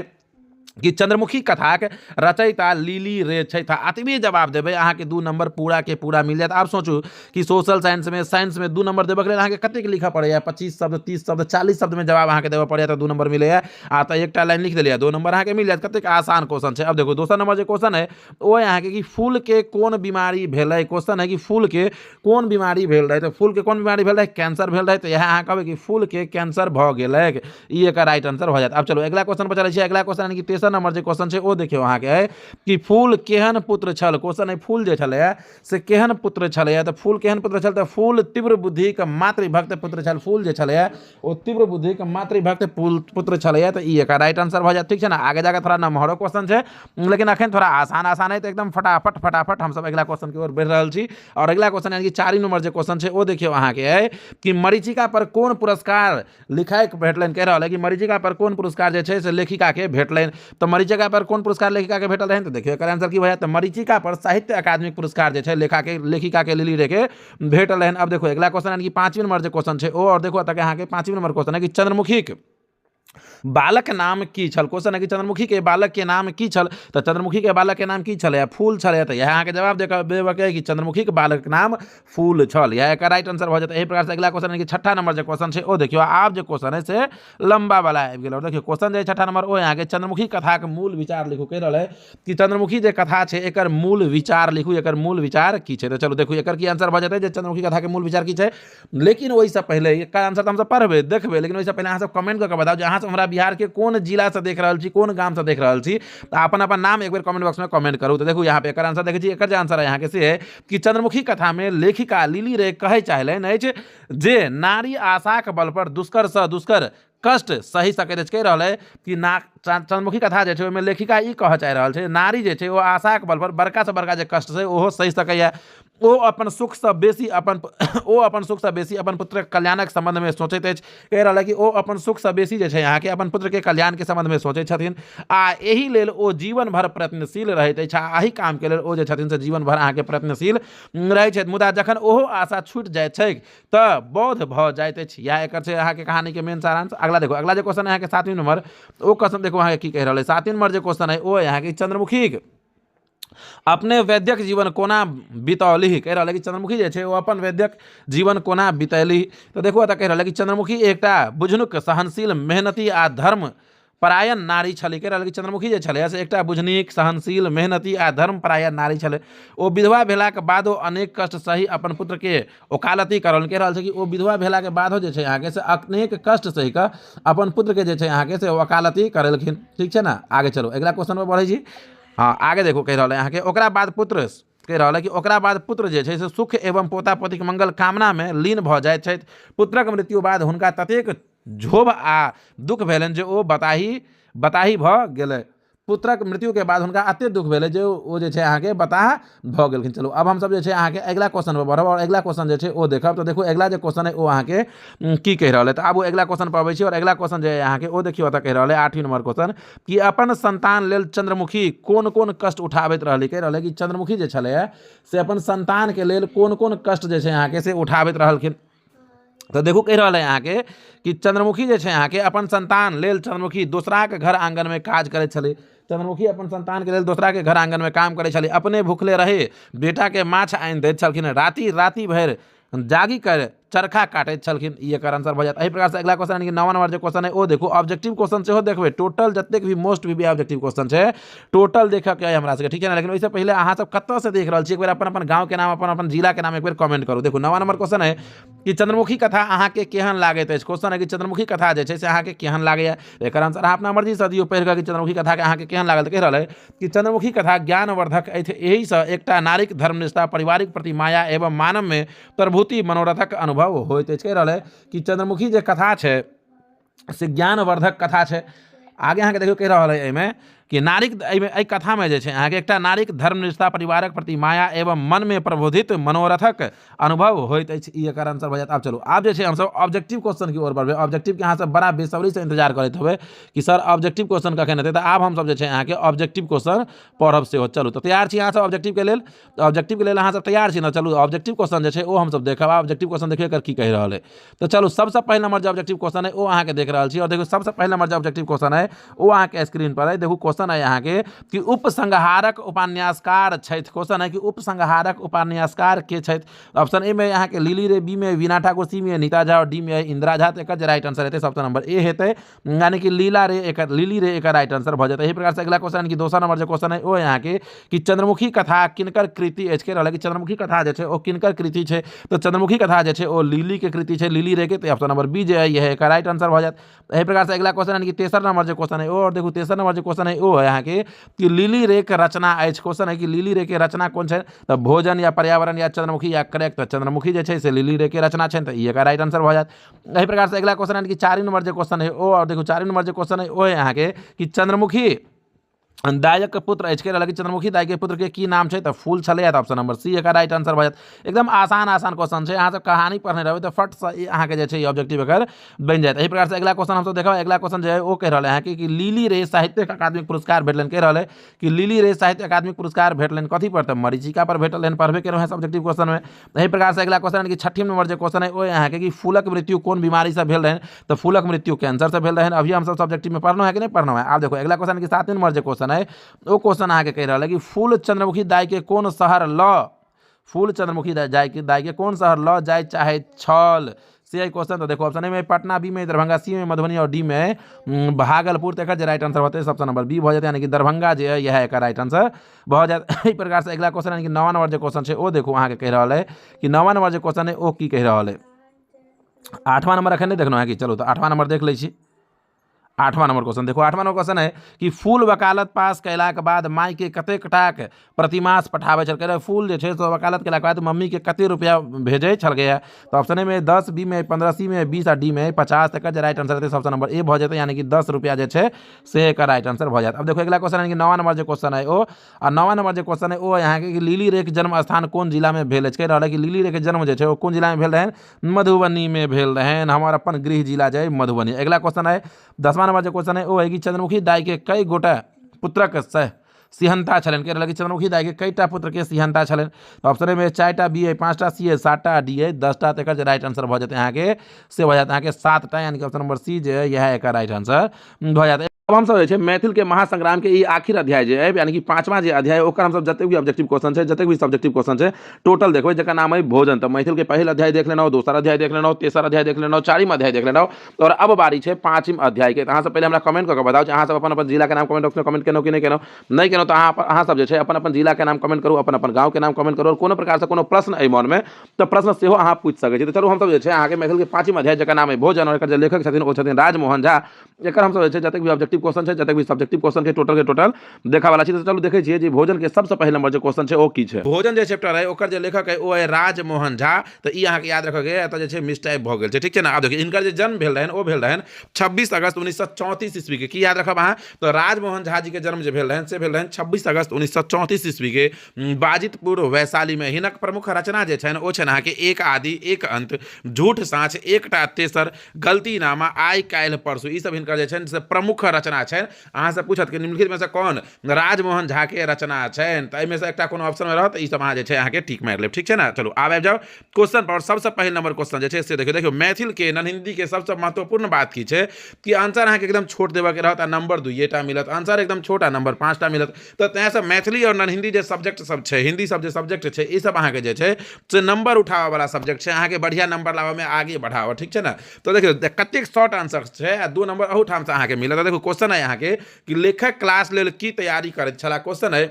[SPEAKER 1] कि चंद्रमुखी कथा के रचयिता लिली रे छै। था अतबी जवाब देबै अहाँ के 2 नंबर पूरा के पूरा मिल जात। आप सोचू कि सोशल साइंस में 2 नंबर देबे के लेल अहाँ के कतेक लिखा पड़े, 25 शब्द 30 शब्द 40 शब्द में जवाब अहाँ के देबे पड़े तो 2 नंबर मिले है। आ तो एकटा लाइन लिख देलिए 2 नंबर अहाँ के मिल जात। कतेक आसान क्वेश्चन छै। अब देखो दोसर नंबर जे क्वेश्चन है ओ अहाँ के कि फूल के कोन बीमारी भेलै। क्वेश्चन है कि फूल के कोन बीमारी भेल रहे। तो फूल के कोन बीमारी भेल रहे, कैंसर भेल रहे। तो यह अहाँ कहबै कि फूल के कैंसर भ गेलै, ई एकर राइट आंसर हो जात। अब चलो अगला क्वेश्चन पर चलै छी। अगला क्वेश्चन यानी कि तेसर नंबर जे क्वेश्चन छै ओ देखियो अहाँ के कि फूल केहन पुत्र छल। क्वेश्चन है फूल जे छले से केहन पुत्र छले। तो फूल केहन पुत्र छल, तो फूल तीव्र बुद्धि के मातृभक्त पुत्र छल। फूल जे छले ओ तीव्र बुद्धि के मातृभक्त पुत्र छले। तो ई एकर राइट आंसर भ जात, ठीक है ना। आगे जाकर थोड़ा नमहरो क्वेश्चन छै लेकिन अखन थोड़ा आसान है तो एकदम फटाफट हम सब अगला क्वेश्चन की ओर बढ़ रहल छी। और अगला क्वेश्चन यानी कि 4वीं नंबर जे क्वेश्चन छै ओ देखियो अहाँ के कि मरीचिका पर कोन पुरस्कार लिखाई भेटलनि। कह रहल है कि मरीचिका पर कोन पुरस्कार जे छै से लेखिका के भेटलनि। तो मरीचिका पर कोन पुरस्कार लेखिका के भेटल रहन। तो देखियो एकर आंसर की भ जात, मरीचिका पर साहित्य अकादमी पुरस्कार जे छै लेखिका के लिली रे के भेटल रहन। अब देखो अगला क्वेश्चन यानी कि 5वीं नंबर जे क्वेश्चन छै ओ और देखो तक अहाँ के 5वीं नंबर क्वेश्चन है कि चंद्रमुखी के बालक नाम की छल। क्वेश्चन है कि चंद्रमुखी के बालक के नाम की छल। तो चंद्रमुखी के बालक के नाम की छल, फूल छल। तो यह अहाँ के जवाब देबे के कि चंद्रमुखी के बालक के नाम फूल छल, यह एक राइट आंसर भ जाता है। एही प्रकार से अगला क्वेश्चन है कि 6ठा नंबर जो क्वेश्चन है ओ देखियो आब जो क्वेश्चन है से लंबा वाला आबि गेल। देखियो क्वेश्चन जो 6ठा नंबर ओ यहाँ के चंद्रमुखी कथा के मूल विचार लिखू कह रहा है कि चंद्रमुखी जो कथा है एकर मूल विचार लिखू, एकर मूल विचार की है। तो चलो देखो एकर की आंसर भ जाता है चंद्रमुखी कथा के मूल विचार की है। लेकिन वही से पहले एकर आंसर तो हम सब पढ़बे देखबे, लेकिन वही से पहले अहाँ सब कमेंट करके बताओ जहाँ से हमारा बिहार के कोन जिला से देख रहल छी, कोन गांव से देख रहल छी। तो अपन नाम एक बार कमेंट बॉक्स में कमेंट करू। तो देखो यहाँ पे एकर आंसर देखै छी। एकर जे आंसर है यहाँ के से है कि चंद्रमुखी कथा में लेखिका लिली रे कहे चाहलन अछि जे नारी आशाक बल पर दुष्कर सँ दुष्कर कष्ट सही सकैत कह रहा है कि चंद्रमुखी कथा जे छै ओहिमे लेखिका ई कह चाहि रहल छै नारी जे छै ओ आशाक बल पर बड़का से बड़का जे कष्ट छै ओहो सही सकैया। ओ अपन सुख से बेसी अपन पुत्रक कल्याणक संबंध में सोचैत अछि। कह रहल है कि ओ अपन सुख से बेसी जे छै यहाँ के अपन पुत्र के कल्याण के संबंध में सोचै छथिन आ एही लेल ओ जीवन भर प्रयत्नशील रहैत अछि। एही काम के लेल ओ जे छथिन से जीवन भर अहाँ के प्रयत्नशील रहै छथि। मुदा जखन ओहो आशा छूटि जाइत छै तऽ बोध भऽ जाइत अछि। या एकर छै अहाँ के कहानी के मेन सारांश। अगला देखो अगला जे क्वेश्चन है यहाँ के 7वीं नंबर ओ क्वेश्चन देखो अहाँ के की कह रहल है। 7वीं नंबर जे क्वेश्चन है ओ यहाँ के चंद्रमुखी अपने वैद्यक जीवन कोना बितौली। कह रहा है कि चंद्रमुखी जे छै ओ अपन वैद्यक जीवन कोना बितैली। तो देखो कह रहा है कि चंद्रमुखी एकटा बुझनुक सहनशील मेहनती आ धर्म परायण नारी छली कह रहल कि चंद्रमुखी जे छलै से एकटा बुझनीक, सहनशील, मेहनती आ धर्मपरायण नारी छलै। ओ विधवा भेलाके बादो अनेक कष्ट सही अपन पुत्रके ओकालती करल। कह रहल छै कि ओ विधवा भेलाके बादो जे छै अहाँके से अनेक कष्ट सही कऽ अपन पुत्रके जे छै अहाँके से वकालती करेलखिन। ठीक छै ने, आगे चलो अगला क्वेश्चन पर बढ़ै छी। हाँ आगे देखो कह रहल है अहाँके ओकरा बाद पुत्र कह रहल है कि ओकरा बाद पुत्र जे छै से सुख एवं पोता पोतीके मंगल कामनामे लीन भऽ जाइत छथि। पुत्रक मृत्यु बाद हुनका ततेक क्षोभ आ दुख भेलनि जे ओ बताही भऽ गेलै। पुत्रक मृत्यु के बाद हुनका एतेक दुख भेलै जे ओ जे छै अहाँके बताह भऽ गेलखिन। चलू अब हम सब जे छै अहाँके अगला क्वेश्चन पर बढ़ब और अगला क्वेश्चन जे छै ओ देखब। तो देखो अगला जे क्वेश्चन है ओ अहाँके की कह रहल है। तो आब अगला क्वेश्चन पर अबै छी और अगला क्वेश्चन जे अहाँके ओ देखियो ओतऽ कह रहल है 8वीं नंबर क्वेश्चन कि अपन संतान लेल चंद्रमुखी कोन कोन कष्ट उठाबैत रहली। कह रहल है कि चंद्रमुखी जे छलै से अपन संतान के लेल कोन कोन कष्ट जे छै अहाँके से उठाबैत रहलखिन। तो देखू कह रहल है अहाँके कि चंद्रमुखी जे छै अहाँके अपन संतान लेल चंद्रमुखी दोसराके घर आंगनमे काज करैत छलै। चंद्रमुखी अपन संतान के लेल दोसरा के घर आंगन में काम करे छली। अपने भूखले रहे बेटा के माछ आनि दैत छलखिन। राति राति भरि जागी कर चरखा काटैत छलखिन। ई एकर आंसर भऽ जायत। एहि प्रकार से अगला क्वेश्चन यानी कि 9वां नंबर जे क्वेश्चन है ओ देखो ऑब्जेक्टिव क्वेश्चन सेहो देखबै। टोटल जतेक भी मोस्ट भी ऑब्जेक्टिव क्वेश्चन छै टोटल देखऽ के हमरा सबके, ठीक है ना। लेकिन ओइसे पहले अहाँ सब कतऽ से देख रहल छी एक बेर अपन अपन गांव के नाम अपन अपन जिला के नाम एक बेर कमेंट करू। देखो 9वां नंबर क्वेश्चन है कि चंद्रमुखी कथा अहाँके केहन लागैत अछि। क्वेश्चन है कि चंद्रमुखी कथा जे छै से अहाँके केहन लागैया। एकर आंसर अहाँ अपना मर्जी से दियौ पढ़ि कऽ कि चंद्रमुखी कथा के अहाँके केहन लागल। कह रहल है कि चंद्रमुखी कथा ज्ञानवर्धक अछि। एहि से एकटा नारीक धर्मनिष्ठा, पारिवारिक प्रति माया एवं मानव में प्रभुति मनोरथक अनुभव होइत अछि। कह रहल है कि चंद्रमुखी जे कथा छै से ज्ञानवर्धक कथा छै। आगे अहाँके देखियौ कह रहल है एहिमे कि नारीक एहि कथामे जे छै अहाँके एकटा नारीक धर्मनिष्ठा, पारिवारिक प्रति माया एवं मन में प्रबोधित मनोरथक अनुभव होइत अछि। ई एकर आंसर भऽ जायत। आब चलू आब जे छै हमसब ऑब्जेक्टिव क्वेश्चन की ओर बढ़बै। ऑब्जेक्टिव के अहाँ सब बड़ा बेसब्री से इंतजार करैत हेबै कि सर ऑब्जेक्टिव क्वेश्चन कखन हेतै। तऽ आब हमसब जे छै अहाँके ऑब्जेक्टिव क्वेश्चन पढ़ब सेहो। चलू तऽ तैयार छी अहाँ सब ऑब्जेक्टिव के लेल। ऑब्जेक्टिव के लेल अहाँ सब तैयार छी ने। चलू ऑब्जेक्टिव क्वेश्चन जे छै ओ हमसब देखब। ऑब्जेक्टिव क्वेश्चन देखियौ एकर की कहि रहल है। तो चलू सबसे पहले नंबर जे ऑब्जेक्टिव क्वेश्चन है ओ अहाँके देख रहल छी और देखो सबसे पहले नंबर जे ऑब्जेक्टिव क्वेश्चन है ओ अहाँके स्क्रीन पर है। देखो क्वेश्चन है अहाँके कि उपसंहारक उपन्यासकार छथि। क्वेश्चन है कि उपसंहारक उपन्यासकार के छथि। ऑप्शन ए में अहाँके लिली रे, बी में वीणा ठाकुर, सी में नीता झा और डी में इंदिरा झा। तो एकर जे राइट आंसर हेतै ऑप्शन नंबर ए हेतै यानी कि लिली रे एकर राइट आंसर भऽ जेतै। एही प्रकार से अगला क्वेश्चन कि दोसर नंबर जे क्वेश्चन है ओ अहाँके कि चंद्रमुखी कथा किनकर कृति अछि। कह रहल है कि चंद्रमुखी कथा जे छै ओ किनकर कृति छै। तो चंद्रमुखी कथा जे छै ओ लिली के कृति छै, लिली रे के। तो ऑप्शन नंबर बी जे है यह एकर राइट आंसर भऽ जायत। एही प्रकार से अगला क्वेश्चन यानी कि तेसर नंबर जे क्वेश्चन है ओ और देखू तेसर नंबर जे क्वेश्चन है ओ है अहाँके कि लिली रे के रचना अछि। क्वेश्चन है कि लिली रे के रचना कौन छै। तो भोजन या पर्यावरण या चंद्रमुखी या करेक्ट। चंद्रमुखी जे छै से लिली रे के रचना छै। तो ई एकर राइट आंसर भऽ जायत। एही प्रकार से अगला क्वेश्चन यानी कि 4वीं नंबर जे क्वेश्चन है ओ और देखू 4वीं नंबर जे क्वेश्चन है ओ है अहाँके कि चंद्रमुखी दायक पुत्र अछि। कह रहल कि चंद्रमुखी दाई के पुत्र के की नाम छै। तो फूल छलै। तो ऑप्शन नंबर सी एकर राइट आंसर भऽ जायत। एकदम आसान आसान क्वेश्चन छै। अहाँ सब कहानी पढ़ने रहबै तो फट से अहाँके जे छै ऑब्जेक्टिव एकर बनि जायत। एही प्रकार से अगला क्वेश्चन हमसब देखब। अगला क्वेश्चन जे है ओ कह रहल है कि लिली रे साहित्य अकादमिक पुरस्कार भेटलनि। कह रहल है कि लिली रे साहित्य अकादमिक पुरस्कार भेटलनि कथी पर। तो मरीचिका पर भेटल है। पढ़बे केलहुँ हैं ऑब्जेक्टिव क्वेश्चन में। एही प्रकार से अगला क्वेश्चन कि 6वीं नंबर जे क्वेश्चन है ओ अहाँके कि फूलक मृत्यु कोन बीमारी से भेल रहनि। तो फूलक मृत्यु कैंसर से भेल रहनि। अभी हम सब सब्जेक्टिव में पढ़ना है कि नहीं पढ़ना है। आप देखो अगला क्वेश्चन कि 7वीं नंबर जे क्वेश्चन है ओ क्वेश्चन अहाँके कह रहल है कि फूल चंद्रमुखी दाई के कोन शहर फूल चंद्रमुखी दाई के कोन शहर लऽ जाय चाहैत छल से क्वेश्चन। तो देखो ऑप्शन ए में पटना, बी में दरभंगा, सी में मधुबनी और डी में भागलपुर। तो एकर राइट आंसर होते ऑप्शन नंबर बी भऽ जाते यानी कि दरभंगा जे है यह एकर राइट आंसर भऽ जात। एही प्रकार से अगला क्वेश्चन यानी कि 9वां नंबर जे क्वेश्चन छै ओ देखो अहाँके कह रहल है कि 9वां नंबर जे क्वेश्चन है ओ की कह रहल है। 8वां नंबर एखन नहीं देखना है कि चलो तो 8वां नंबर देख लै छी। 8वां नंबर क्वेश्चन देखो 8वां नंबर क्वेश्चन है कि फूल वकालत पास कयलाक बाद माई के कतेक टाक प्रतिमास पठाबै छल। कह रहे फूल जे छै से वकालत कयलाक बाद मम्मी के कते रुपया भेजै छल गया। तो ऑप्शन ए में 10, बी में 15, सी में 20 और डी में 50। तक जे राइट आंसर हेतै ऑप्शन नंबर ए भऽ जेतै यानी कि 10 रुपया जे छै से एकर राइट आंसर भऽ जायत। अब देखो अगला क्वेश्चन यानी कि 9वां नंबर जे क्वेश्चन है ओ और 9वां नंबर जे क्वेश्चन है ओ यहाँ के लिली रे के जन्म स्थान कोन जिला में भेल अछि। कह रहल है कि लिली रे के जन्म जे छै ओ कोन जिला में भेल रहन। मधुबनी में भेल रहन। हमर अपन गृह जिला जे मधुबनी। अगला क्वेश्चन है 10वां नंबर जे क्वेश्चन है ओ कि चंद्रमुखी दाई के कई गोटा पुत्रक सिहनता छलन। कह रहल कि चंद्रमुखी दाई के कईटा पुत्र के सिहनता छलन। तो ऑप्शन ए में 4टा, बी है 5टा, सी है 7टा, डी है 10टा। तो एकर राइट आंसर भऽ जेतै अहाँके से भऽ जायत अहाँके 7टा यानी कि ऑप्शन नंबर सी जे है यह एकर राइट आंसर भऽ जायत। अब हम सब जे छै मैथिल के महासंग्राम के ई आखिर अध्याय जे है यानी कि पांचवा जे अध्याय ओकर हम सब जते भी ऑब्जेक्टिव क्वेश्चन छै जते भी सब्जेक्टिव क्वेश्चन छै टोटल देखबै जेकर नाम है भोजन। तो मैथिल के पहिल अध्याय देख लेना, दोसर अध्याय देख लेना, तेसर अध्याय देख लेना, चारिम अध्याय देख लेना और अब बारी छै पांचम अध्याय के। अहाँ सब पहले हमरा कमेंट करके बताओ अहाँ सब अपन अपन जिला के नाम कमेंट बॉक्स में कमेंट केनो कि नहीं केनो, नहीं केनो तो अहाँ सब जे छै अपन अपन जिला के नाम कमेंट करू, अपन अपन गांव के नाम कमेंट करू और कोनो प्रकार से कोनो प्रश्न एहि मन में तो प्रश्न सेहो अहाँ पूछ सकै छी। तो चलू हम सब जे छै अहाँ के मैथिल के पांचम अध्याय जेकर नाम है भोजन और एकर जे लेखक छथिन ओ छथिन राजमोहन झा। एकर हम सब जे छै जते भी ऑब्जेक्टिव क्वेश्चन छै जते भी सब्जेक्टिव क्वेश्चन के टोटल देखा वाला छी। तो चलू देखे छियै जे भोजन के सबसे पहले नंबर जे क्वेश्चन छै ओ की छै। भोजन जे चैप्टर है ओकर जे लेखक है ओ है राजमोहन झा। तो ई अहाँ के याद रखके एतऽ जे छै मिसटाइप भ गेल छै, ठीक छै ना। आब देखिए इनकर जे जन्म भेल रहन ओ भेल रहन 26 अगस्त 1934 ईस्वी के। की याद रखब अहाँ तो राजमोहन झा जी के जन्म जे भेल रहन से भेल रहन 26 अगस्त 1934 ईस्वी के बाजितपुर वैशाली में। हिनक प्रमुख रचना जे छनि ओ छनि अहाँके एक आदि एक अंत, झूठ साँच, एकटा तेसर, गलतीनामा, आइ काल्हि परसू, ई सब हिनकर जे छनि से प्रमुख रचना छनि। अहाँ से पूछत कि निम्नलिखित में से कौन राजमोहन झा के रचना छनि तो एहिमे से एकटा कोनो ऑप्शन में रहत ई सब अहाँ जे छै अहाँ के टिक मारि लेब, ठीक छै ना। चलू आब जाओ क्वेश्चन पर। सबसे पहले नंबर क्वेश्चन जे छै से देखियो मैथिल के नन हिंदी के सबसे महत्वपूर्ण बात की छै कि आंसर अहाँ के एकदम छोट देबे के रहत आ नंबर 2टा मिलत, आंसर एकदम छोटा नंबर 5टा मिलत। तो तें से मैथिली और नन हिंदी जे सब्जेक्ट सब छै, हिंदी सब जे सब्जेक्ट छै ई सब अहाँ के जे छै से नंबर उठावा वाला सब्जेक्ट छै, अहाँ के बढ़िया नंबर लावा में आगे बढ़ावा, ठीक छै ना। तो देखियो कतेक शॉर्ट आंसर छै आ 2 नंबर अहू ठाम से अहाँ के मिलत। देखो क्वेश्चन है अहाँ के कि लेखक क्लास लेल की तैयारी करैत छला। क्वेश्चन है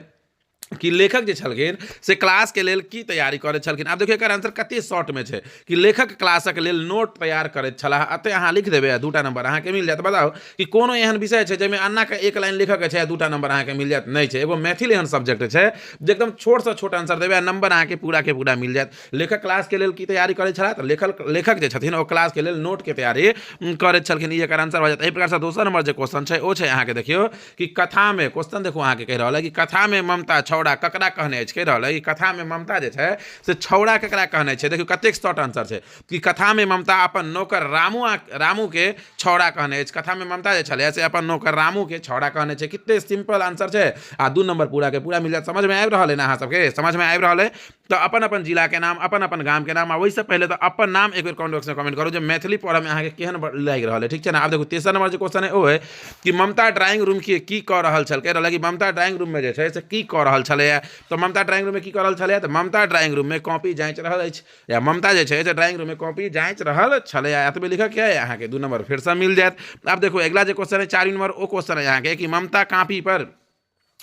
[SPEAKER 1] कि लेखक जे छलखिन से क्लास के लेल की तैयारी करैत छलखिन। आब देखियो एकर आंसर कते शॉर्ट में छै कि लेखक क्लासक लेल नोट तैयार करैत छलाह। अते अहाँ लिख देबै आ 2टा नंबर अहाँ के मिल जायत। बताओ कि कोनो एहन विषय छै जेमे अन्ना के एक लाइन लिखक के छै आ 2टा नंबर अहाँ के मिल जायत, नहीं छै। एगो मैथिल एहन सब्जेक्ट छै जे एकदम छोट से छोट आंसर देबै आ नंबर अहाँ के पूरा मिल जायत। लेखक क्लास के लेल की तैयारी करैत छलाह तो लेखक जे छथिन ओ क्लास के लेल नोट के तैयारी करैत छलखिन, ई एकर आंसर भ जायत। एहि प्रकार से दोसर नंबर जे क्वेश्चन छै ओ छै अहाँ के देखियो कि कथा में, क्वेश्चन देखो अहाँ के कह रहल है कि कथा में ममता छौड़ा ककरा कहने कह रहा है कि कथा में ममता जे छै से छौड़ा केकरा कहने छै। देखियो कतेक शॉर्ट आंसर छै कि कथा में ममता अपन नौकर रामू के छौड़ा कहने छै। कथा में ममता जे छले से अपन नौकर रामू के छौड़ा कहने छै। कितने सिंपल आंसर छै आ 2 नंबर पूरा के पूरा मिल जात। समझ में आबि रहल है ना अहाँ सबके, समझ में आबि रहल है। तो अपन अपन जिला के नाम, अपन अपन गांव के नाम आ वैसे पहले तो अपन नाम एक बेर कमेंट बॉक्स में कमेंट करू जे मैथिली पढ़े में अहाँ के केहन लागि रहल है, ठीक छै ना। अब देखो तेसर नंबर जो क्वेश्चन है ओ है कि ममता ड्राइंग रूम की कह रहल छल। कह रहल कि ममता ड्राइंग रूम में जे छै से की कह रहल छले। तो ममता ड्राइंग रूम में की कर रहल छले तो ममता ड्राइंग रूम में कॉपी जांच रहल अछि, या ममता जे छै से ड्राइंग रूम में कॉपी जांच रहल छले। एतबे लिखक क्या है अहाँ के 2 नंबर फिर से मिल जायत। अब देखो अगला जो क्वेश्चन है 4 नंबर ओ क्वेश्चन है अहाँ के कि ममता कॉपी पर,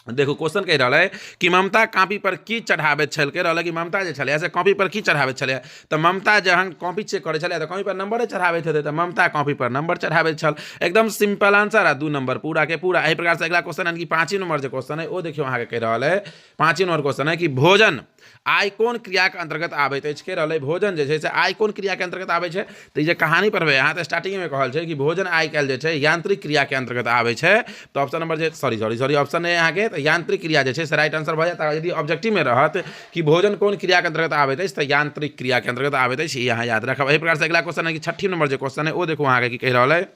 [SPEAKER 1] देखो क्वेश्चन कह रहा है कि ममता कॉपी पर की चढ़ाबैत छल। कह रहा है कि ममता जे छले से कॉपी पर की चढ़ाबैत छले। तो ममता जहन कॉपी चेक करे छले तो कॉपी पर नंबर चढ़ाबैत हेतै तो ममता कॉपी पर नंबर चढ़ाबैत छल। एकदम सिंपल आंसर आ 2 नंबर पूरा के पूरा। एहि प्रकार से अगला क्वेश्चन है कि 5 नंबर जो क्वेश्चन है वो देखियो अहाँ के कह रहा है 5 नंबर क्वेश्चन है कि भोजन आइ कोन क्रिया के अंतर्गत आबैत अछि। कह रहा है भोजन जे छै से आइ कोन क्रिया के अंतर्गत आबै छै। तो ये कहानी पढ़बै अहाँ तो स्टार्टिंग में कहल छै कि भोजन आइ काल्हि जे छै यांत्रिक क्रिया के अंतर्गत आबै छै। तो ऑप्शन नंबर जे सॉरी ऑप्शन है अहाँ के तो यांत्रिक क्रिया जे छै से राइट आंसर भ जायत। यदि ऑब्जेक्टिव में रहत कि भोजन कोन क्रिया के अंतर्गत आबैत अछि तो यांत्रिक क्रिया के अंतर्गत आबैत अछि, ई अहाँ याद रखब। एहि प्रकार से अगला क्वेश्चन है कि 6 नंबर जो क्वेश्चन है वो देखो अहाँ के की कह रहल है।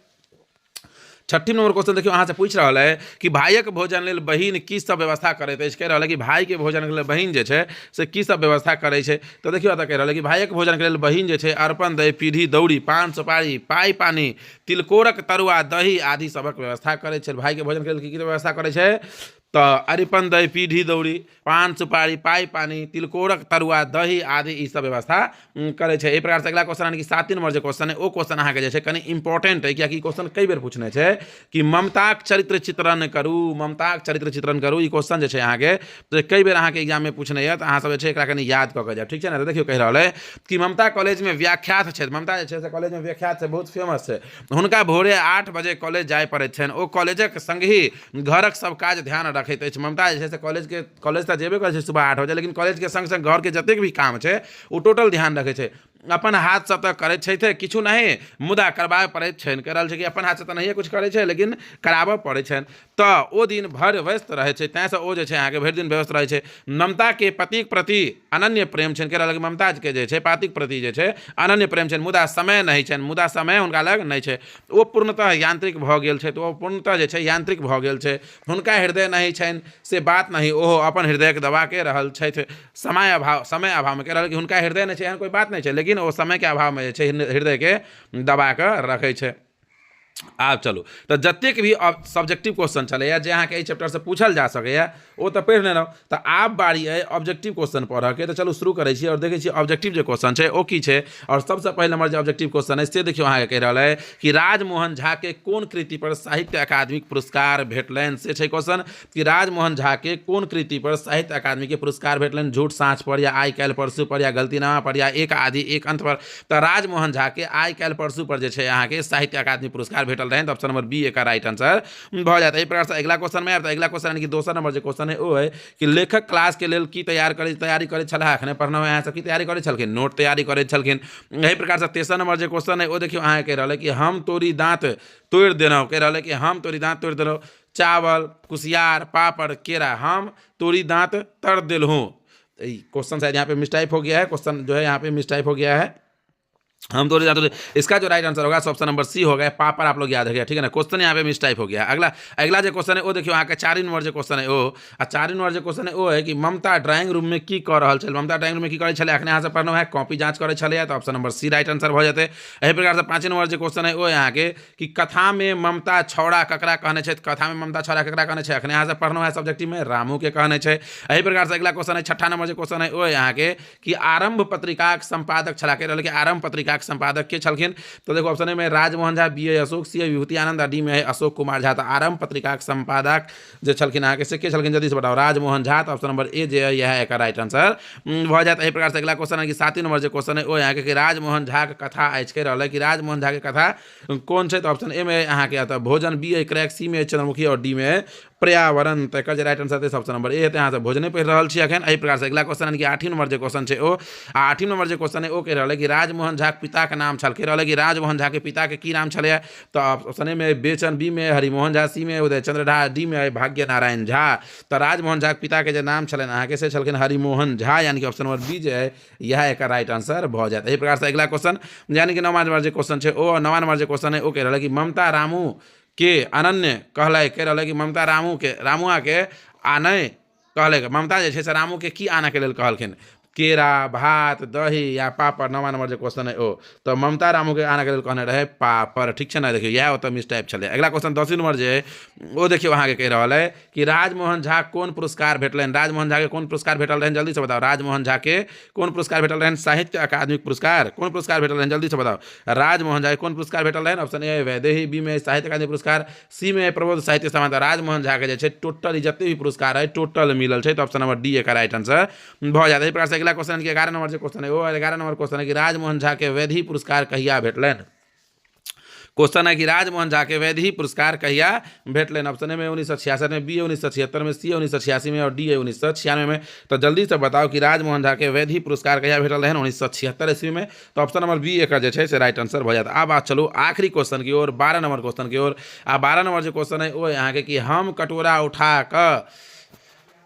[SPEAKER 1] 6 नंबर क्वेश्चन देखियो अहाँ से पूछ रहा है कि भाइक भोजन लेल बहिन की सब व्यवस्था करैत अछि। कह रहा है कि भाई के भोजन के लेल बहिन जे छै से की सब व्यवस्था करे छै। तो देखियो एतऽ कह रहा है कि भाइक भोजन के लेल बहिन जे छै अरपन दही, पीढ़ी, दौड़ी, पान सुपारी, पाई पानी, तिलकोरक तरुआ, दही आदि सबक व्यवस्था करे छै। भाई के भोजन के लेल की व्यवस्था करे छै तो अरिपन दही, पीढ़ी दौड़ी, पान सुपारी, पाई पानी, तिलकोरक तरुआ, दही आदि ई सब व्यवस्था करे छै। एहि प्रकार से अगला क्वेश्चन है कि 7 नंबर जो क्वेश्चन है वो क्वेश्चन अहाँ के जे छै कनी इंपॉर्टेंट है कियाकि क्वेश्चन कई बेर पूछने छै कि ममताक चरित्र चित्रण करू, ममताक चरित्र चित्रण करू। ई क्वेश्चन जे छै अहाँ के तो कई बेर अहाँ के एग्जाम में पूछने है तो अहाँ सब जे छै एकरा कनी याद क के जायब, ठीक छै ना। तो देखियो कह रहल है कि ममता कॉलेज में व्याख्यात छै। ममता जे छै से कॉलेज में व्याख्यात छै, बहुत फेमस छै। हुनका भोरे 8 बजे कॉलेज जाय पड़ैत छनि। ओ कॉलेजक संगहि घरक सब काज ध्यान रखैत अछि। ममता जे छै से कॉलेज तऽ जेबे करै छै सुबह 8 बजे, लेकिन कॉलेज के संग संग घर के जतेक भी काम छै ओ टोटल ध्यान रखै छै। अपन हाथ से तो करैत छै किछु नहीं मुदा करबाबे पड़ैत छनि। कह रहल छै कि अपन हाथ से तो नहीं कुछ करै छै लेकिन कराबऽ पड़ै छनि। तो ओ दिन भर व्यस्त रहै छै, तैं से ओ जे छै अहाँ के भरि दिन व्यस्त रहै छै। ममता के पतिक प्रति अनन्य प्रेम छनि। कह रहल कि ममता के जे छै पतिक प्रति जे छै अनन्य प्रेम छनि, मुदा समय नहीं छनि, मुदा समय हुनका लग नहीं छै। ओ पूर्णतः यांत्रिक भऽ गेल छै। तो ओ पूर्णतः जे छै यांत्रिक भऽ गेल छै। हुनका हृदय नहीं छनि से बात नहीं, ओहो अपन हृदय के दबा के रहल छथि। समय अभाव में कह रहल कि हुनका हृदय नहीं छै एहन कोई बात नहीं छै, लेकिन ओ समय के अभाव में जे छै हृदय के दबा के रखै छै। आब चलू तऽ जतेक भी सब्जेक्टिव क्वेश्चन छलैए जे अहाँके एहि चैप्टर से पूछल जा सकैए ओ तऽ पढ़ि लेलहुँ। तऽ आब बारी अइ ऑब्जेक्टिव क्वेश्चन पढ़ऽके। तऽ चलू शुरू करै छी और देखै छी ऑब्जेक्टिव जे क्वेश्चन छै ओ की छै। और सबसे पहले नंबर जे ऑब्जेक्टिव क्वेश्चन है से देखियौ अहाँके कहि रहल है कि राजमोहन झा के कोन कृति पर साहित्य अकादमिक पुरस्कार भेटलनि। से छै क्वेश्चन कि राजमोहन झा के कोन कृति पर साहित्य अकादमी के पुरस्कार भेटलनि। झूठ साँझ पर या आइ काल्हि परसू पर या गलतीनामा पर या एक आदि एक अंत पर। तऽ राजमोहन झा के आइ काल्हि परसू पर जे छै अहाँके साहित्य अकादमी पुरस्कार भेटल रहनि। तऽ ऑप्शन नंबर बी एकर राइट आंसर भऽ जायत। एहि प्रकार से अगिला क्वेश्चन में आयब। तऽ अगिला क्वेश्चन यानी कि दोसर नंबर जे क्वेश्चन है ओ है कि लेखक क्लास के लेल की तैयारी करै छलाह। एखने पढ़लहुँ अहाँ सब की तैयारी करै छलखिन, नोट तैयारी करै छलखिन। एहि प्रकार से तेसर नंबर जे क्वेश्चन है ओ देखियौ अहाँ कहि रहल है कि हम तोरी दाँत तोड़ि देलहुँ। कहि रहल है कि हम तोरी दाँत तोड़ि देलहुँ। चावल, कुसियार, पापड़, केरा, हम तोरी दाँत तर देलहूँ। क्वेश्चन शायद यहाँ पे मिसटाइप हो गया है। क्वेश्चन जो है यहाँ पे मिसटाइप हो गया है। हम तो इसका जो राइट आंसर होगा ऑप्शन नंबर सी होगा। पापड़ आप लोग याद रखिएगा, ठीक है ना। क्वेश्चन यहाँ पे मिसटाइप हो गया। अगला जो क्वेश्चन है वो देखियो अहाँके 4 नंबर जो क्वेश्चन है वो 4 नंबर जो क्वेश्चन है वो है कि ममता ड्राइंग रूम में की कऽ रहल छल। ममता ड्राइंग रूम में की करै छलै अखने अहाँ से पढ़लहुँ है कॉपी जांच करै छलै। तो option number C right answer भऽ जेतै। एहि प्रकार से 5 नंबर जो क्वेश्चन है वो अहाँके कि कथा में ममता छौड़ा ककरा कहने छै। कथा में ममता छौड़ा ककरा कहने छै अखने अहाँ से पढ़लहुँ है सब्जेक्टिव में रामू के कहने छै। एहि प्रकार से अगला क्वेश्चन है 6 नंबर जो क्वेश्चन है वो अहाँके कि आरंभ पत्रिकाक संपादक छला। कहि रहल कि आरंभ पत्रिकाक संपादक के छलखिन। तो देखो ऑप्शन ए में राजमोहन झा, बी ए अशोक, सी ए विभूति आनंद, डी में है अशोक कुमार झा। तो आरंभ पत्रिकाक संपादक जे छलखिन अहाँके से के छलखिन जल्दी से बताओ। राजमोहन झा। तो ऑप्शन नंबर ए जे है यह एकर राइट आंसर भऽ जायत। एहि प्रकार से अगला क्वेश्चन है कि 7 नंबर जो क्वेश्चन है वो अहाँके कि राजमोहन झा के कथा अछि। कहि रहल है कि राजमोहन झा के कथा कोन छै। तो ऑप्शन ए में अहाँके आता भोजन, बी है क्रैक, सी में चंद्रमुखी और डी में पर्यावरण। तो एकर right answer option number A हेतै। अहाँ सब भोजने पढ़ि रहल छी एखन। एहि प्रकार से अगला क्वेश्चन है कि 8 नंबर जो क्वेश्चन छै ओ 8 नंबर जो क्वेश्चन है ओ कहि रहल है कि राजमोहन झा के पिता के नाम छल। कहि रहल है कि राजमोहन झा के पिता के की नाम छलै। तो ऑप्शन ए में बेचन, बी में हरिमोहन झा, सी में उदय चंद्र झा, डी में भाग्य नारायण झा। तो राजमोहन झा के पिता के जे नाम छलनि अहाँके से छलखिन हरिमोहन झा। यानी कि ऑप्शन नंबर बी जे है यह एकर राइट आंसर भऽ जायत। एहि प्रकार से अगला क्वेश्चन यानी कि 9वां नंबर जो क्वेश्चन छै ओ 9वां नंबर जो क्वेश्चन है ओ कहि रहल है कि ममता रामू के अनन्य कहलै। कहि रहल है कि ममता रामुआ के आनय कहलै। ममता जे छै से रामू के की आनय के लेल कहलखिन। केरा, भात, दही या पापड़। 9वां नंबर जो क्वेश्चन है ओ तो ममता रामू के आनय के लेल कहने रहे पापड़, ठीक छै ना। देखियो यह ओतऽ मिसटाइप छलै। अगला क्वेश्चन 10 नंबर जे है वो देखियो अहाँके कहि रहल है कि राजमोहन झा कोन पुरस्कार भेटलनि। राजमोहन झा के कोन पुरस्कार भेटल रहनि जल्दी से बताओ। राजमोहन झा के कोन पुरस्कार भेटल रहनि। साहित्य अकादमिक पुरस्कार। कोन पुरस्कार भेटल रहनि जल्दी से बताओ। राजमोहन झा के कोन पुरस्कार भेटल रहनि। ऑप्शन ए वैदेही, बी में साहित्य अकादमी पुरस्कार, सी में प्रबोध साहित्य सम्मान। राजमोहन झा के जे छै टोटल जते भी पुरस्कार है टोटल मिलल छै। तो ऑप्शन नंबर डी एकर राइट आंसर भऽ जायत। एहि प्रकार से अगला क्वेश्चन के 11 नंबर जो क्वेश्चन है वो 11 नंबर क्वेश्चन है कि राजमोहन झा के वैदेही पुरस्कार कहिया भेटलनि। क्वेश्चन है कि राजमोहन झा के वैदेही पुरस्कार कहिया भेटलनि। ऑप्शन ए में 1966 में, बी है 1976 में, सी है 1986 में और डी है 1996 में। तो जल्दी से बताओ कि राजमोहन झा के वैदेही पुरस्कार कहिया भेटल रहनि 1976 ईस्वी में। तो ऑप्शन नंबर बी एकर जे छै से राइट आंसर भऽ जायत। अब बात चलू आखिरी क्वेश्चन की ओर 12 नंबर क्वेश्चन की ओर। 12 नंबर जो क्वेश्चन है वो अहाँके कि हम कटोरा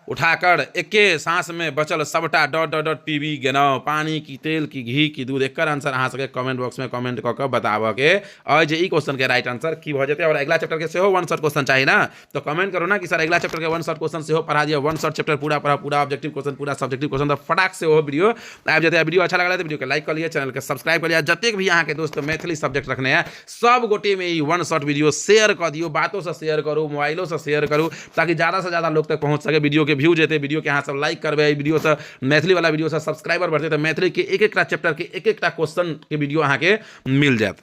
[SPEAKER 1] उठाकर एके सांस में बचल सबटा डॉट डॉट डॉट पीबी गेलहुँ। पानी की, तेल की, घी की, दूध। एकर आंसर अहाँ सबके कमेंट बॉक्स में कमेंट कऽ के बताबऽ के और जे ई क्वेश्चन के राइट आंसर की भऽ जेतै। और अगला चैप्टर के सेहो वन शॉट क्वेश्चन चाहिए ना। तो कमेंट करो ना कि सर अगला चैप्टर के वन शॉट क्वेश्चन सेहो पढ़ा दिया। वन शॉट चैप्टर पूरा पढ़ा, पूरा ऑब्जेक्टिव क्वेश्चन, पूरा सब्जेक्टिव क्वेश्चन। तो फटाक से वो वीडियो आबि जेतै। वीडियो अच्छा लगल तो वीडियो के लाइक कर लिया, चैनल के सब्सक्राइब कर लिया। जतेक भी अहाँ के दोस्त मैथिली सब्जेक्ट रखने हैं सब गोटे में E one shot video share कर दियो। बातों से शेयर करू, मोबाइलों से शेयर करू ताकि ज़्यादा से ज़्यादा लोग तक पहुँच सके। वीडियो के व्यू जेते, वीडियो के यहाँ सब लाइक करबे, वीडियो से मैथिली वाला वीडियो से सब्सक्राइबर बढ़ते तो मैथिली के एक एक चैप्टर के एक एक क्वेश्चन के वीडियो अहाँ के मिल जात।